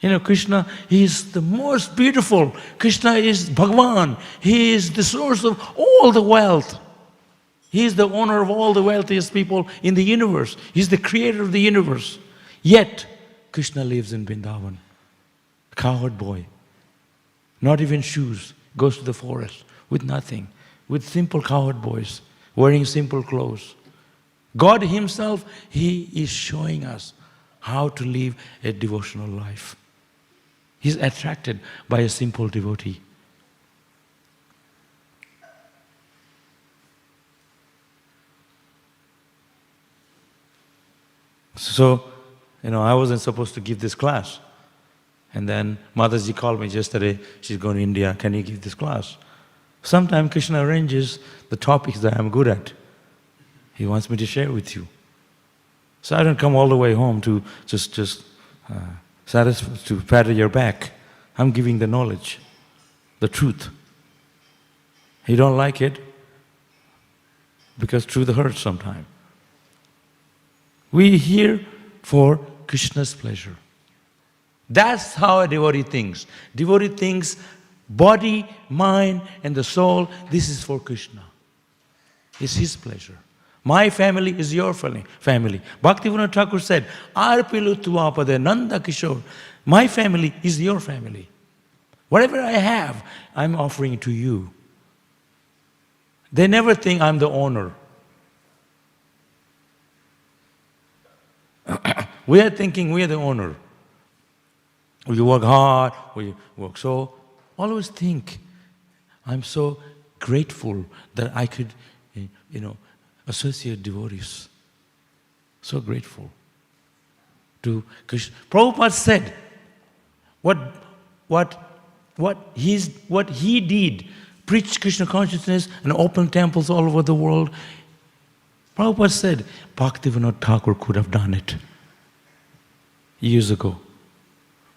A: You know, Krishna, He is the most beautiful. Krishna is Bhagavan. He is the source of all the wealth. He is the owner of all the wealthiest people in the universe. He's the creator of the universe. Yet, Krishna lives in Vrindavan. A cowherd boy. Not even shoes. Goes to the forest with nothing. With simple cowherd boys. Wearing simple clothes. God Himself, He is showing us how to live a devotional life. He's attracted by a simple devotee. So, I wasn't supposed to give this class. And then Mataji called me yesterday, she's going to India, can you give this class? Sometimes Krishna arranges the topics that I'm good at. He wants me to share with you. So I don't come all the way home to just satisfy, to pat your back. I'm giving the knowledge, the truth. You don't like it because truth hurts sometimes. We're here for Krishna's pleasure. That's how a devotee thinks. Devotee thinks body, mind and the soul, this is for Krishna. It's his pleasure. My family is your family. Bhaktivedanta Thakur said, Arpilu tuapade Nanda Kishore. My family is your family. Whatever I have, I'm offering to you. They never think I'm the owner. We are thinking we are the owner. We work hard, we work so. Always think, I'm so grateful that I could, associate devotees. So grateful to Krishna. Prabhupada said, what he did, preach Krishna consciousness and open temples all over the world. Prabhupada said, Bhaktivedanta Thakur could have done it years ago.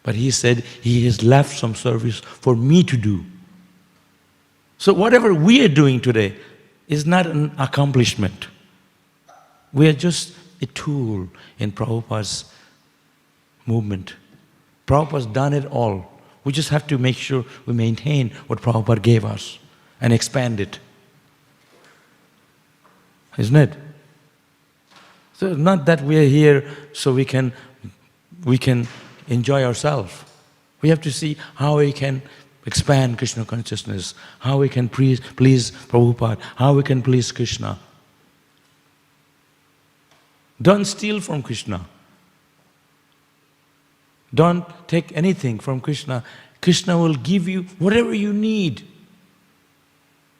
A: But he said he has left some service for me to do. So whatever we are doing today is not an accomplishment. We are just a tool in Prabhupada's movement. Prabhupada's done it all. We just have to make sure we maintain what Prabhupada gave us and expand it. Isn't it? So not that we are here so we can enjoy ourselves. We have to see how we can expand Krishna consciousness, how we can please Prabhupada, how we can please Krishna. Don't steal from Krishna. Don't take anything from Krishna. Krishna will give you whatever you need.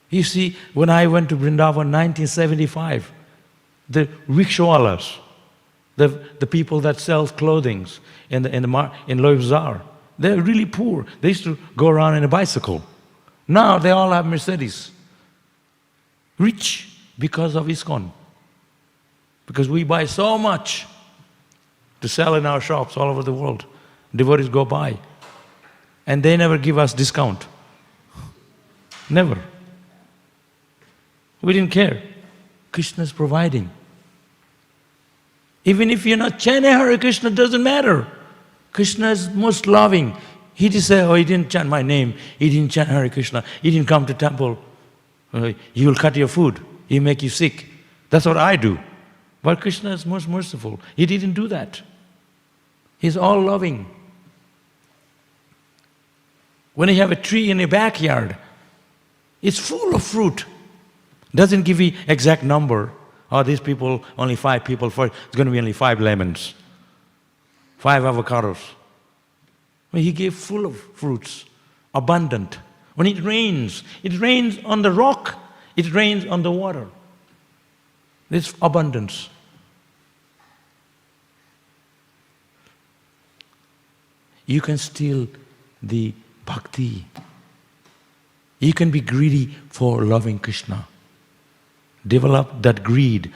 A: You see, when I went to Vrindavan in 1975, the rickshawalas, the people that sell clothing in Loy Bazaar, they're really poor. They used to go around in a bicycle. Now they all have Mercedes. Rich because of ISKCON. Because we buy so much to sell in our shops all over the world. Devotees go by. And they never give us discount. Never. We didn't care. Krishna's providing. Even if you're not chanting Hare Krishna, doesn't matter. Krishna is most loving. He didn't say, oh, he didn't chant my name, he didn't chant Hare Krishna, he didn't come to temple. He will cut your food, he'll make you sick. That's what I do. But Krishna is most merciful. He didn't do that. He's all loving. When you have a tree in your backyard, it's full of fruit. Doesn't give you exact number. Oh, these people, only 5 people, it's going to be only 5 lemons, 5 avocados. Well, he gave full of fruits, abundant. When it rains on the rock, it rains on the water. There's abundance. You can steal the bhakti. You can be greedy for loving Krishna. Develop that greed.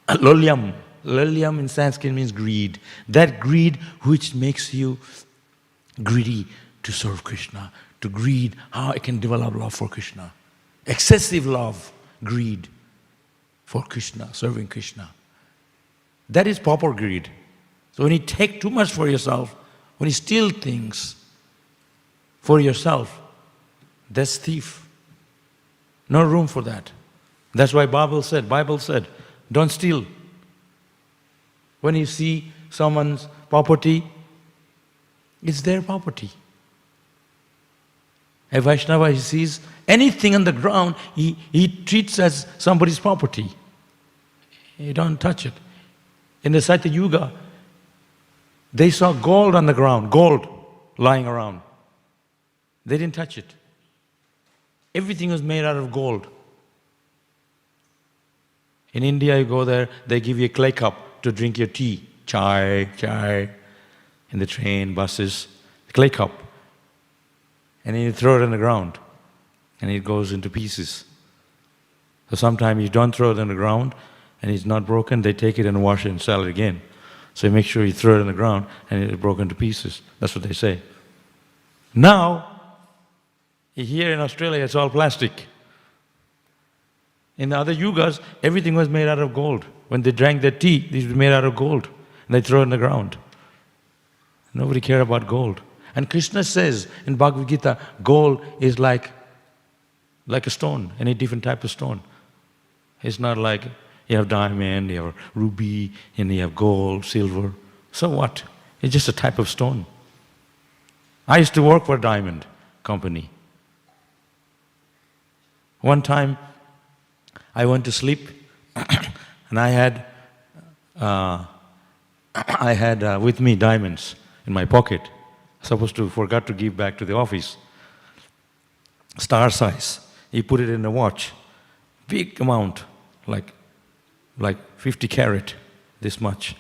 A: Lolyam. Lolyam in Sanskrit means greed. That greed which makes you greedy to serve Krishna. To greed, how I can develop love for Krishna. Excessive love, greed for Krishna, serving Krishna. That is proper greed. So when you take too much for yourself, when you steal things for yourself, that's thief. No room for that. That's why Bible said, don't steal. When you see someone's property, it's their property. A Vaishnava, he sees anything on the ground, he treats as somebody's property. You don't touch it. In the Satya Yuga, they saw gold on the ground, gold lying around. They didn't touch it. Everything was made out of gold. In India, you go there, they give you a clay cup to drink your tea. Chai. In the train, buses, clay cup. And then you throw it on the ground, and it goes into pieces. So sometimes you don't throw it on the ground, and it's not broken, they take it and wash it and sell it again. So you make sure you throw it on the ground and it's broken to pieces. That's what they say. Now, here in Australia, it's all plastic. In the other yugas, everything was made out of gold. When they drank their tea, these were made out of gold. And they throw it on the ground. Nobody cared about gold. And Krishna says in Bhagavad Gita, gold is like a stone, any different type of stone. It's not like you have diamond, you have ruby, and you have gold, silver. So what? It's just a type of stone. I used to work for a diamond company. One time, I went to sleep, and I had with me diamonds in my pocket. Forgot to give back to the office. Star size. He put it in a watch. Big amount, like 50 carat, this much.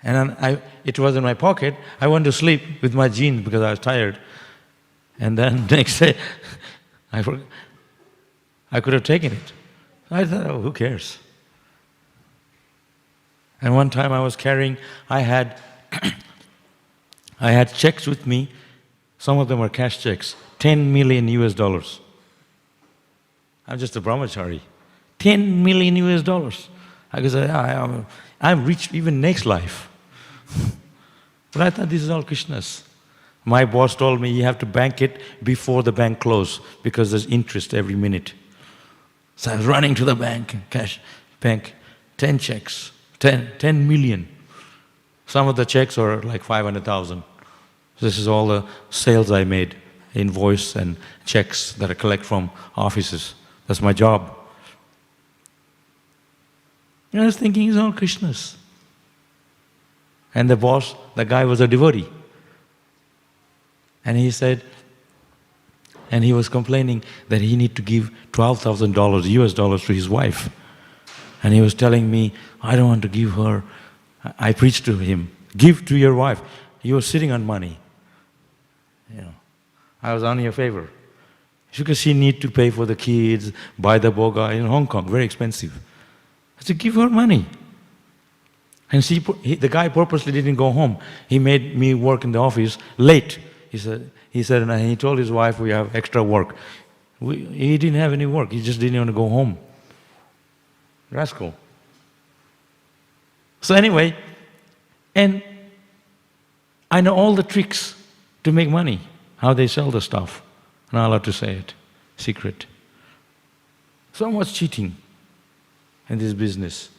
A: And it was in my pocket. I went to sleep with my jeans because I was tired. And then next day, I could have taken it. I thought, oh, who cares? And one time I was carrying, I had checks with me. Some of them were cash checks, $10 million US. I'm just a brahmachari. $10 million US. I could say, I'm rich even next life. But I thought this is all Krishna's. My boss told me you have to bank it before the bank closes because there's interest every minute. So I was running to the bank, cash bank, 10 checks, 10 million. Some of the checks are like 500,000. This is all the sales I made, invoice and checks that I collect from offices. That's my job. And I was thinking it's all Krishna's. And the boss, the guy was a devotee. And he said, and he was complaining that he need to give $12,000 US to his wife. And he was telling me, I don't want to give her. I preached to him, give to your wife. He was sitting on money. I was on your favor. Because she need to pay for the kids, buy the boga in Hong Kong, very expensive. I said, give her money. And the guy purposely didn't go home. He made me work in the office late. He said, and he told his wife, we have extra work. He didn't have any work. He just didn't want to go home. Rascal. So anyway, and I know all the tricks to make money, how they sell the stuff. I'm not allowed to say it, secret. So much cheating in this business.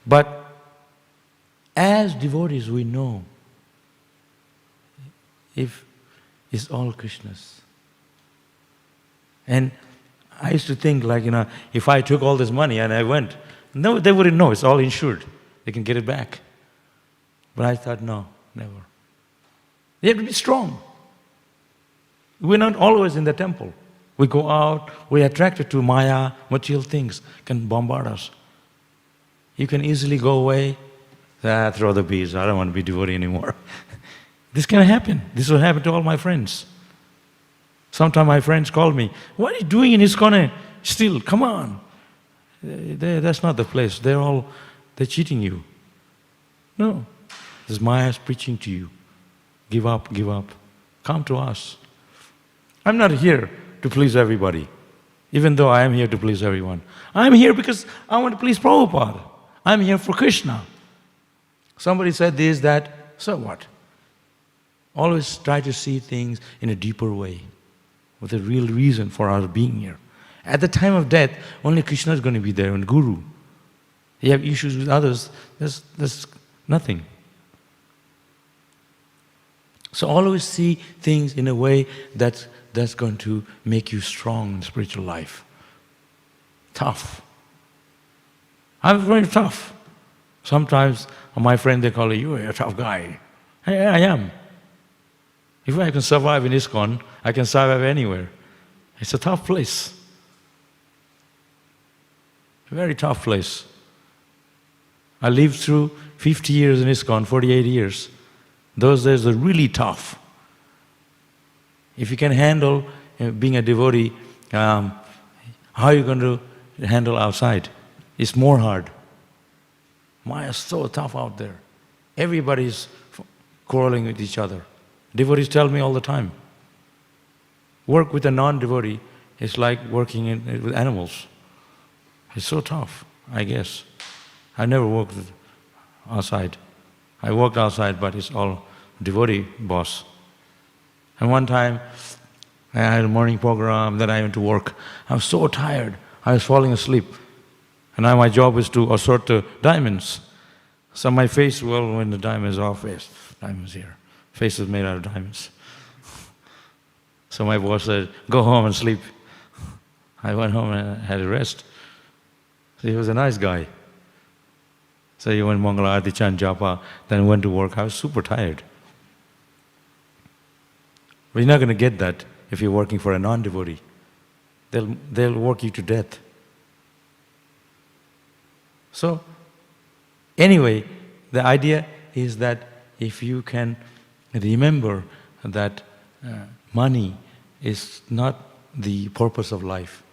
A: But as devotees, we know if it's all Krishna's. And I used to think like, if I took all this money and I went, no, they wouldn't know, it's all insured. They can get it back. But I thought, no, never. You have to be strong. We're not always in the temple. We go out, we're attracted to Maya, material things can bombard us. You can easily go away, throw the beads, I don't want to be devotee anymore. This can happen. This will happen to all my friends. Sometimes my friends call me, what are you doing in ISKCON still? Come on. That's not the place. They're cheating you. No. This Maya's preaching to you. Give up, give up. Come to us. I'm not here to please everybody, even though I am here to please everyone. I'm here because I want to please Prabhupada. I'm here for Krishna. Somebody said this, that, so what? Always try to see things in a deeper way, with a real reason for our being here. At the time of death, only Krishna is going to be there and Guru. You have issues with others, there's nothing. So always see things in a way that's going to make you strong in spiritual life. Tough. I'm very tough. Sometimes my friend, they call you're a tough guy. I am. If I can survive in ISKCON, I can survive anywhere. It's a tough place. A very tough place. I lived through 50 years in ISKCON, 48 years. Those days are really tough. If you can handle being a devotee, how are you going to handle outside. It's more hard. Maya is so tough out there. Everybody's quarreling with each other. Devotees tell me all the time, work with a non-devotee is like working with animals. It's so tough, I guess. I never worked outside. I worked outside, but it's all devotee boss. And one time, I had a morning program, then I went to work. I was so tired, I was falling asleep. And now my job is to assort the diamonds. So my face, well, when the diamonds are face, diamonds here. Face is made out of diamonds. So my boss said, go home and sleep. I went home and had a rest. So he was a nice guy. So he went Mangala Arati Chan Japa, then went to work. I was super tired. But you're not going to get that if you're working for a non-devotee. They'll work you to death. So, anyway, the idea is that if you can remember that money is not the purpose of life.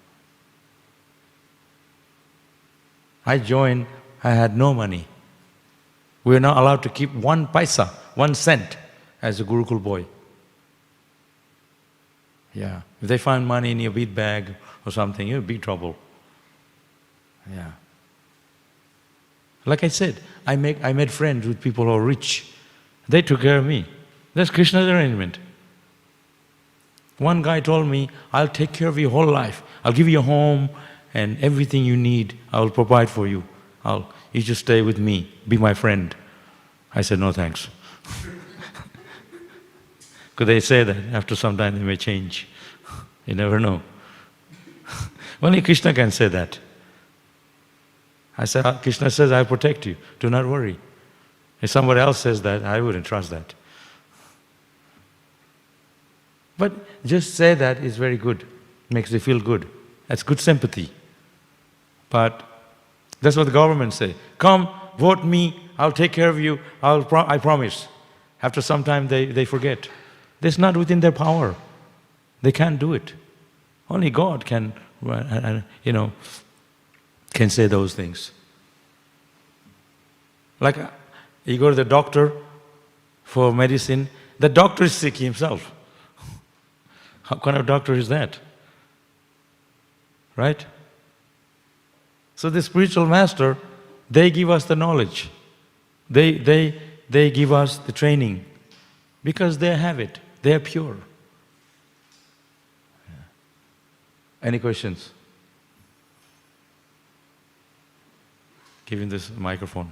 A: I joined, I had no money. We were not allowed to keep 1 paisa, 1 cent as a Gurukul boy. Yeah, if they find money in your bead bag or something, you're in big trouble. Yeah. Like I said, I made friends with people who are rich. They took care of me. That's Krishna's arrangement. One guy told me, I'll take care of your whole life. I'll give you a home and everything you need, I'll provide for you. You just stay with me, be my friend. I said, no thanks. Because they say that after some time they may change. You never know. Only Krishna can say that. I said, Krishna says, I'll protect you, do not worry. If somebody else says that, I wouldn't trust that. But just say that is very good, makes you feel good. That's good sympathy. But that's what the government say. Come, vote me, I'll take care of you, I promise. After some time they forget. That's not within their power. They can't do it. Only God can, can say those things. Like you go to the doctor for medicine, the doctor is sick himself. What kind of doctor is that? Right? So the spiritual master, they give us the knowledge. They give us the training because they have it. They are pure. Yeah. Any questions? Give him this microphone.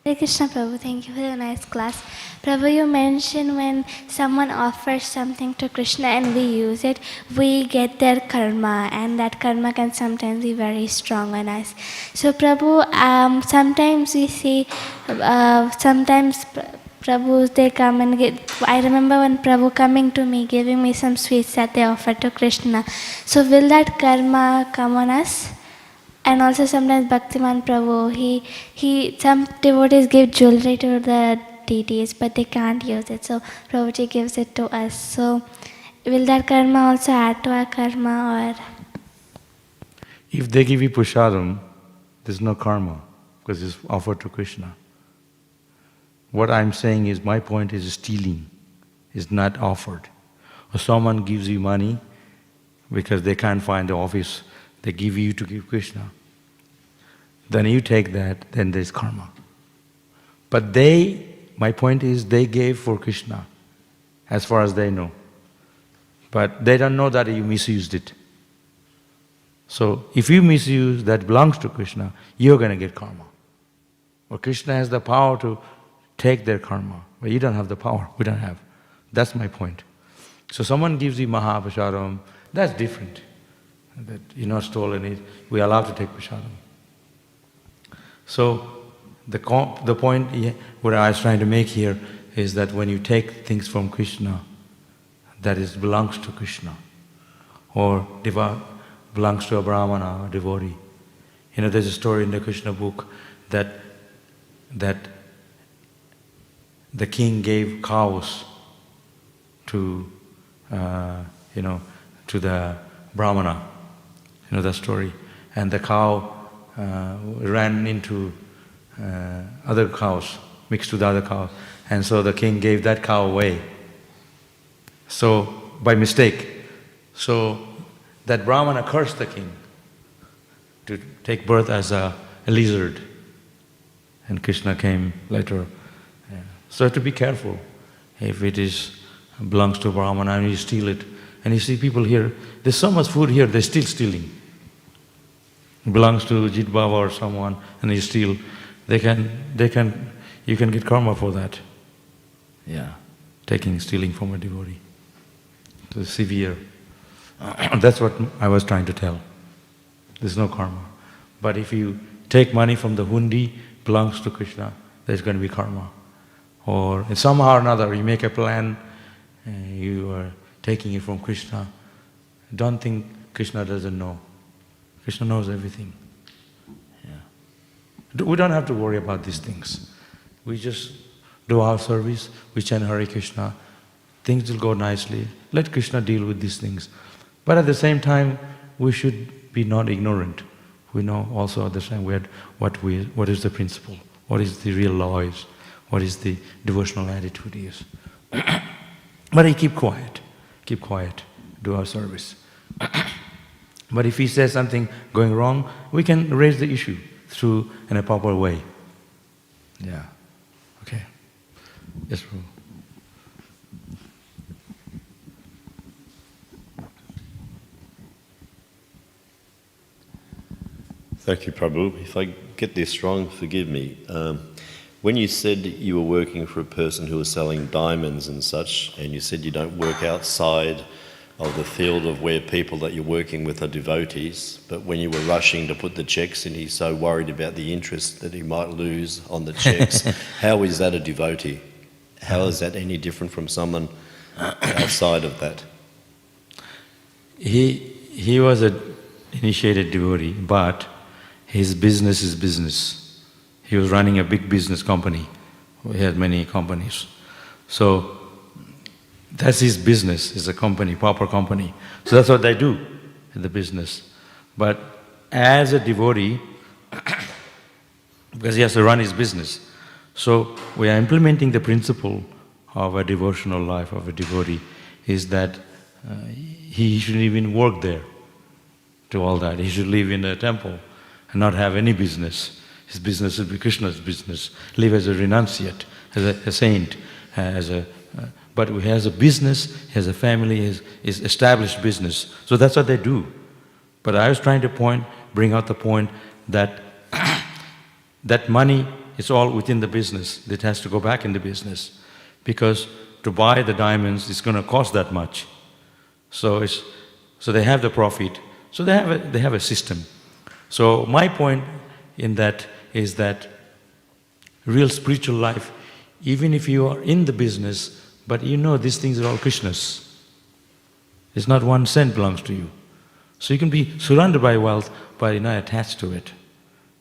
B: Hare Krishna Prabhu, thank you for the nice class. Prabhu, you mentioned when someone offers something to Krishna and we use it, we get their karma, and that karma can sometimes be very strong on us. So Prabhu, sometimes we see, sometimes Prabhus, they come and give. I remember one Prabhu coming to me, giving me some sweets that they offered to Krishna. So will that karma come on us? And also sometimes Bhaktiman Prabhu, some devotees give jewelry to the deities, but they can't use it. So Prabhuji gives it to us. So will that karma also add to our karma, or?
A: If they give you prasadam, there's no karma because it's offered to Krishna. What I'm saying is, my point is stealing is not offered. Or someone gives you money because they can't find the office, they give you to give Krishna. Then you take that, then there's karma. But my point is, they gave for Krishna, as far as they know. But they don't know that you misused it. So if you misuse that belongs to Krishna, you're going to get karma. Or Krishna has the power to take their karma, but you don't have the power, we don't have. That's my point. So someone gives you Mahaprasadam, that's different. That you're not stolen it, we are allowed to take prasadam. So the point what I was trying to make here is that when you take things from Krishna, that belongs to Krishna, or belongs to a Brahmana or devotee. There's a story in the Krishna book that the king gave cows to, to the Brahmana. You know that story? And the cow ran into other cows, mixed with other cows. And so the king gave that cow away. So, by mistake. So, that Brahmana cursed the king to take birth as a lizard. And Krishna came later. Yeah. So, to be careful. If it belongs to Brahmana and you steal it. And you see people here, there's so much food here, they're still stealing. It belongs to Jit Baba or someone, and you steal. You can get karma for that. Yeah, stealing from a devotee. It's severe. That's what I was trying to tell. There's no karma. But if you take money from the hundi, belongs to Krishna, there's going to be karma. Or somehow or another, you make a plan, you are taking it from Krishna. Don't think Krishna doesn't know. Krishna knows everything. Yeah. We don't have to worry about these things. We just do our service, we chant Hare Krishna, things will go nicely. Let Krishna deal with these things. But at the same time, we should be not ignorant. We know also at the same time what is the principle, what is the real law is, what is the devotional attitude is. But I keep quiet, do our service. But if he says something going wrong, we can raise the issue through in a proper way. Yeah. Okay. Yes, Prabhu.
C: Thank you, Prabhu. If I get this wrong, forgive me. When you said you were working for a person who was selling diamonds and such, and you said you don't work outside of the field of where people that you're working with are devotees, but when you were rushing to put the checks in, he's so worried about the interest that he might lose on the checks. How is that a devotee? How is that any different from someone outside of that?
A: He was an initiated devotee, but his business is business. He was running a big business company. He had many companies. So that's his business, is a company, proper company. So that's what they do in the business. But as a devotee, because he has to run his business, so we are implementing the principle of a devotional life of a devotee, is that he shouldn't even work there to all that. He should live in a temple and not have any business. His business will be Krishna's business. Live as a renunciate, as a saint, but he has a business, he has a family, is established business. So that's what they do. But I was trying to bring out the point that that money is all within the business. It has to go back in the business. Because to buy the diamonds, it's going to cost that much. So they have the profit. So they have a system. So my point in that is that real spiritual life, even if you are in the business, but you know these things are all Krishna's. It's not 1 cent belongs to you. So you can be surrounded by wealth, but you're not attached to it.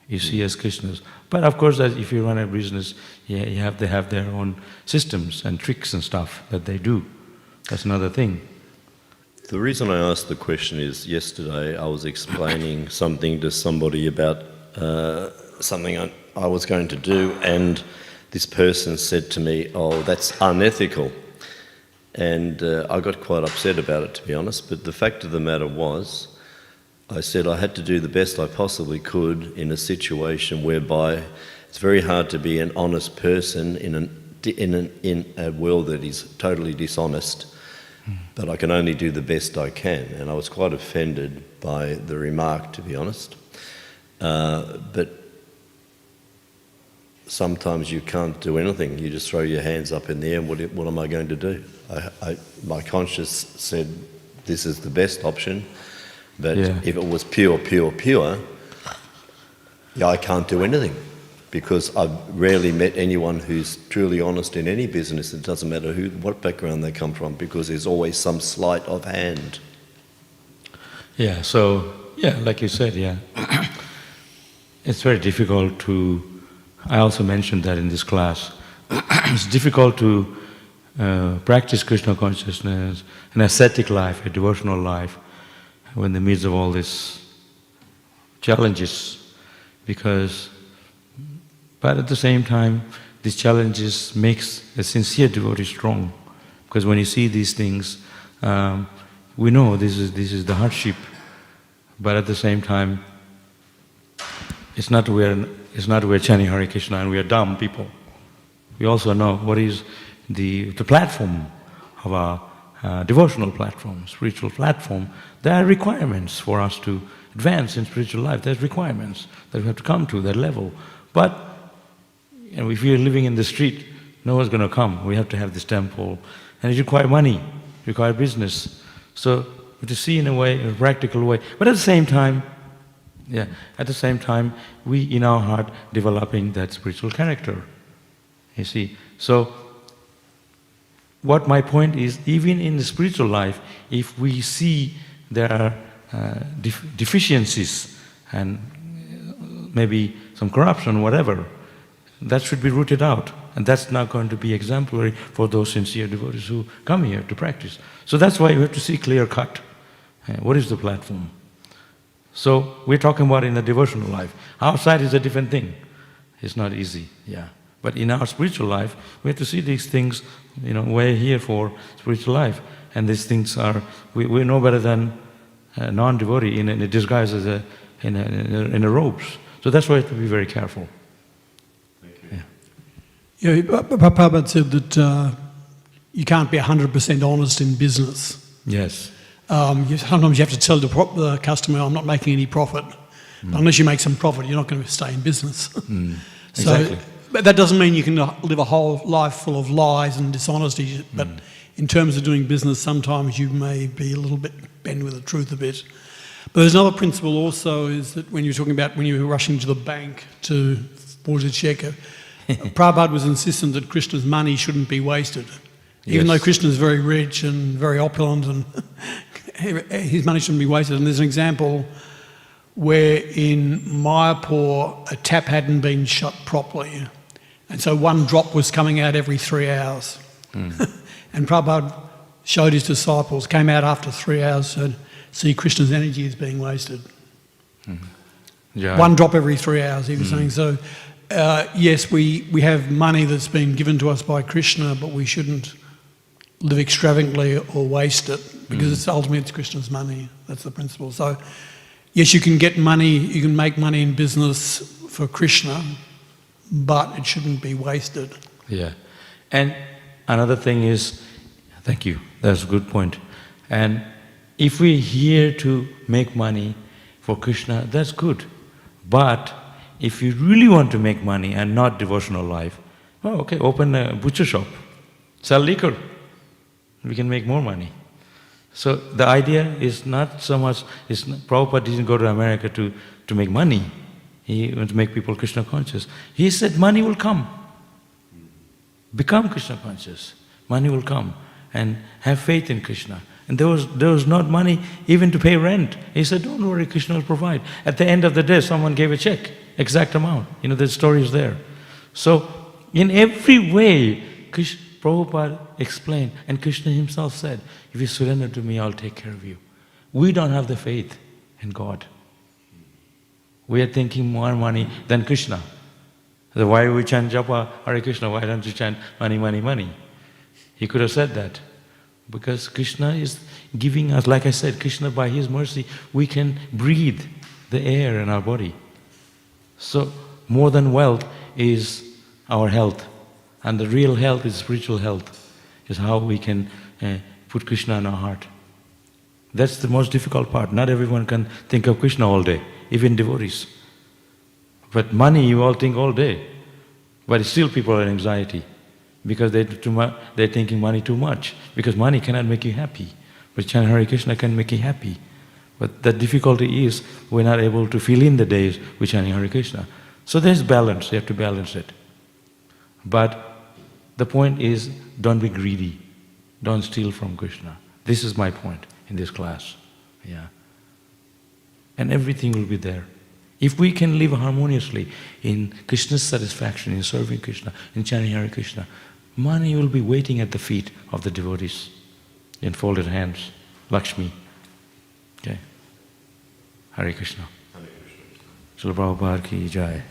A: You see as Krishna's. But of course, if you run a business, they have their own systems and tricks and stuff that they do. That's another thing.
C: The reason I asked the question is, yesterday I was explaining something to somebody about something I was going to do, and this person said to me, "Oh, that's unethical." And I got quite upset about it, to be honest, but the fact of the matter was, I said I had to do the best I possibly could in a situation whereby it's very hard to be an honest person in a world that is totally dishonest. But I can only do the best I can, and I was quite offended by the remark, to be honest. But sometimes you can't do anything. You just throw your hands up in the air, and what am I going to do? My conscience said this is the best option, but if it was pure, I can't do anything. Because I've rarely met anyone who's truly honest in any business. It doesn't matter what background they come from, because there's always some sleight of hand.
A: Yeah, so, like you said, it's very difficult to, I also mentioned that in this class, it's difficult to practice Krishna consciousness, an ascetic life, a devotional life, when in the midst of all these challenges, but at the same time, these challenges makes a sincere devotee strong, because when you see these things, we know this is the hardship, but at the same time, it's not we're chanting Hare Krishna and we are dumb people. We also know what is the platform of our devotional platform, spiritual platform. There are requirements for us to advance in spiritual life. There's requirements that we have to come to that level. But if we are living in the street, no one's going to come. We have to have this temple, and it requires money, it requires business. So we have to see in a way, in a practical way. But at the same time, we in our heart developing that spiritual character. You see, so what my point is, even in the spiritual life, if we see there are deficiencies and maybe some corruption, whatever, that should be rooted out. And that's not going to be exemplary for those sincere devotees who come here to practice. So that's why we have to see clear cut. What is the platform? So we're talking about in the devotional life. Outside is a different thing. It's not easy, yeah. But in our spiritual life, we have to see these things, we're here for spiritual life. And these things are, we know better than a non-devotee in a disguise as in a robes. So that's why we have to be very careful.
D: Yeah, Prabhupada said that you can't be 100% honest in business.
A: Yes.
D: Sometimes you have to tell the customer, I'm not making any profit. But unless you make some profit, you're not going to stay in business.
A: Exactly.
D: But that doesn't mean you can live a whole life full of lies and dishonesty. But in terms of doing business, sometimes you may be a little bit bend with the truth a bit. But there's another principle also, is that when you're talking about when you're rushing to the bank to forge a cheque, Prabhupada was insistent that Krishna's money shouldn't be wasted. Even though Krishna's very rich and very opulent, and his money shouldn't be wasted. And there's an example where in Mayapur a tap hadn't been shut properly, and so one drop was coming out every 3 hours. And Prabhupada showed his disciples, came out after 3 hours, said, see, Krishna's energy is being wasted.
A: Yeah.
D: One drop every 3 hours, he was saying. So yes, we have money that's been given to us by Krishna, but we shouldn't live extravagantly or waste it, because it's ultimately it's Krishna's money. That's the principle. So yes, you can get money, you can make money in business for Krishna, but it shouldn't be wasted.
A: Yeah. And another thing is, thank you, that's a good point. And if we're here to make money for Krishna, that's good. But if you really want to make money and not devotional life, okay, open a butcher shop, sell liquor, we can make more money. So the idea is not so much, Prabhupada didn't go to America to make money. He wanted to make people Krishna conscious. He said money will come. Become Krishna conscious. Money will come. And have faith in Krishna. And there was not money even to pay rent. He said, don't worry, Krishna will provide. At the end of the day, someone gave a check, exact amount. The story is there. So in every way, Prabhupada explained, and Krishna himself said, if you surrender to me, I'll take care of you. We don't have the faith in God. We are thinking more money than Krishna. So why we chant japa, Hare Krishna, why don't you chant money, money, money? He could have said that. Because Krishna is giving us, like I said, Krishna by His mercy, we can breathe the air in our body. So more than wealth is our health. And the real health is spiritual health, is how we can put Krishna in our heart. That's the most difficult part. Not everyone can think of Krishna all day, even devotees. But money, you all think all day. But still people are in anxiety, because they're thinking money too much, because money cannot make you happy. But chant Hare Krishna can make you happy. But the difficulty is we're not able to fill in the days with chanting Hare Krishna. So there's balance, you have to balance it. But the point is, don't be greedy. Don't steal from Krishna. This is my point in this class. Yeah. And everything will be there. If we can live harmoniously in Krishna's satisfaction, in serving Krishna, in chanting Hare Krishna, money will be waiting at the feet of the devotees in folded hands. Lakshmi. Okay. Hare Krishna. Srila Prabhupada ki jai.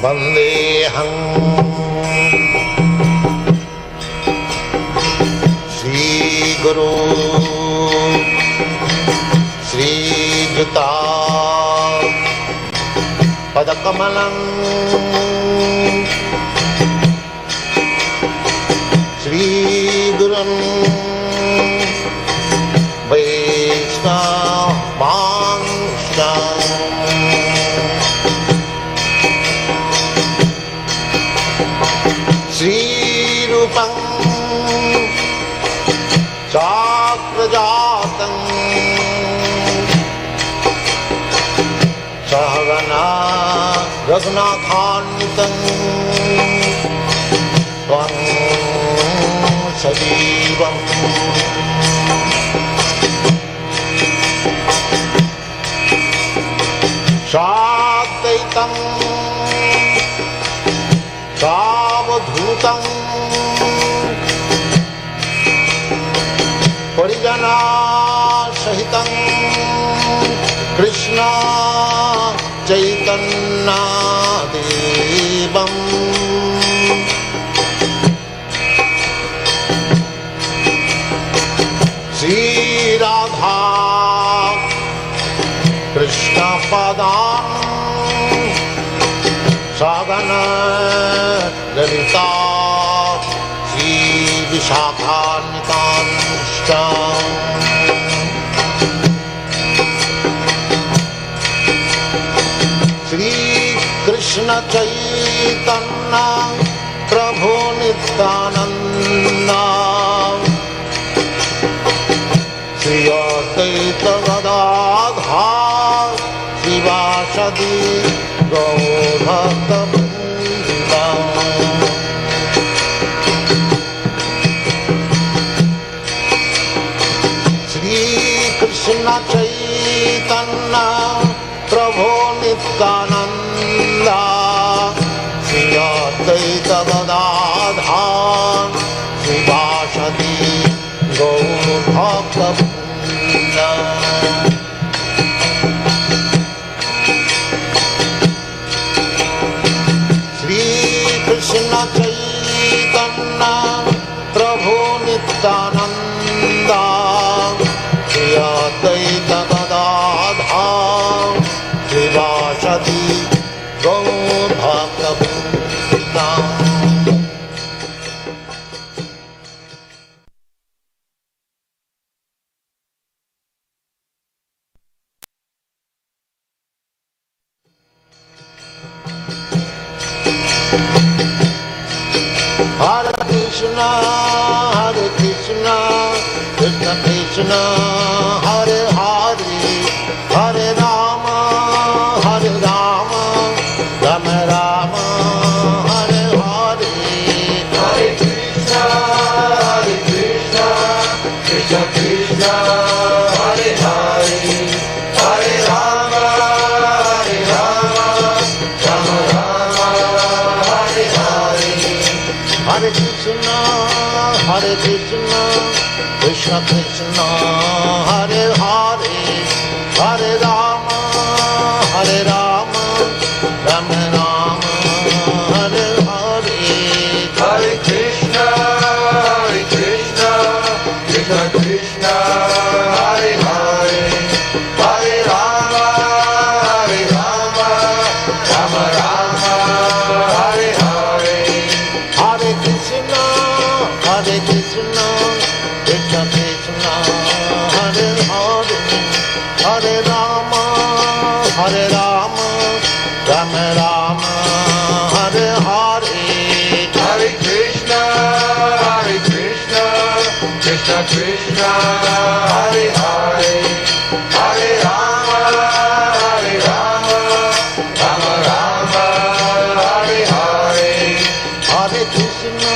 E: Vandeham Shri Guru Shri Juta Padakamalam Shri Gurun Vaishnavanstam Śrīrupam Cakrajatam Sahagana Raghunathantam Tvam Sajivam Shadaitam Savadhutam Parijana Sahitam Krishna Chaitanya Devam Sri Radha Krishna Padam Sagana Lalita Sri Vishakhanitanstam Sri Krishna Chaitanya Prabhu Nityananda Sri Advaita Gadadhar Srivasadi Gaur-Bhakta-Vrinda Sri Krishna Chaitanya Prabhu Nityananda Sri Advaita Gadadhar Srivasadi Gaur-Bhakta-Vrinda Krishna Chaitanya Prabhu Nityananda Sri Advaita Gadadhar Srivasadi Krishna, Krishna Krishna, Hare Hare, Hare Rama, Rama Rama, Hare Hare. Hare Krishna, Krishna Krishna, Hare Hare, Hare Rama, Rama Rama, Hare Hare. Hare Krishna, Krishna Krishna, Hare Hare, Hare Rama, Rama Rama, Hare Hare. Hare Krishna, Krishna Krishna, Hare Hare, Hare Rama, Rama Rama, Hare Hare. Hare Krishna, Krishna Krishna, Hare Hare, Hare Rama, Rama Rama, Hare Hare. Hare Krishna, Krishna Krishna, Hare Hare, Hare Rama, Rama Rama, Hare Hare. Hare Krishna,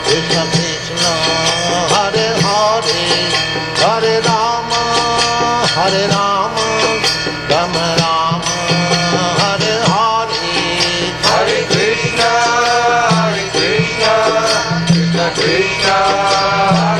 E: Krishna Krishna, Hare Hare, Hare Rama, Rama Rama, Hare Hare. Hare Krishna, Krishna Krishna, Hare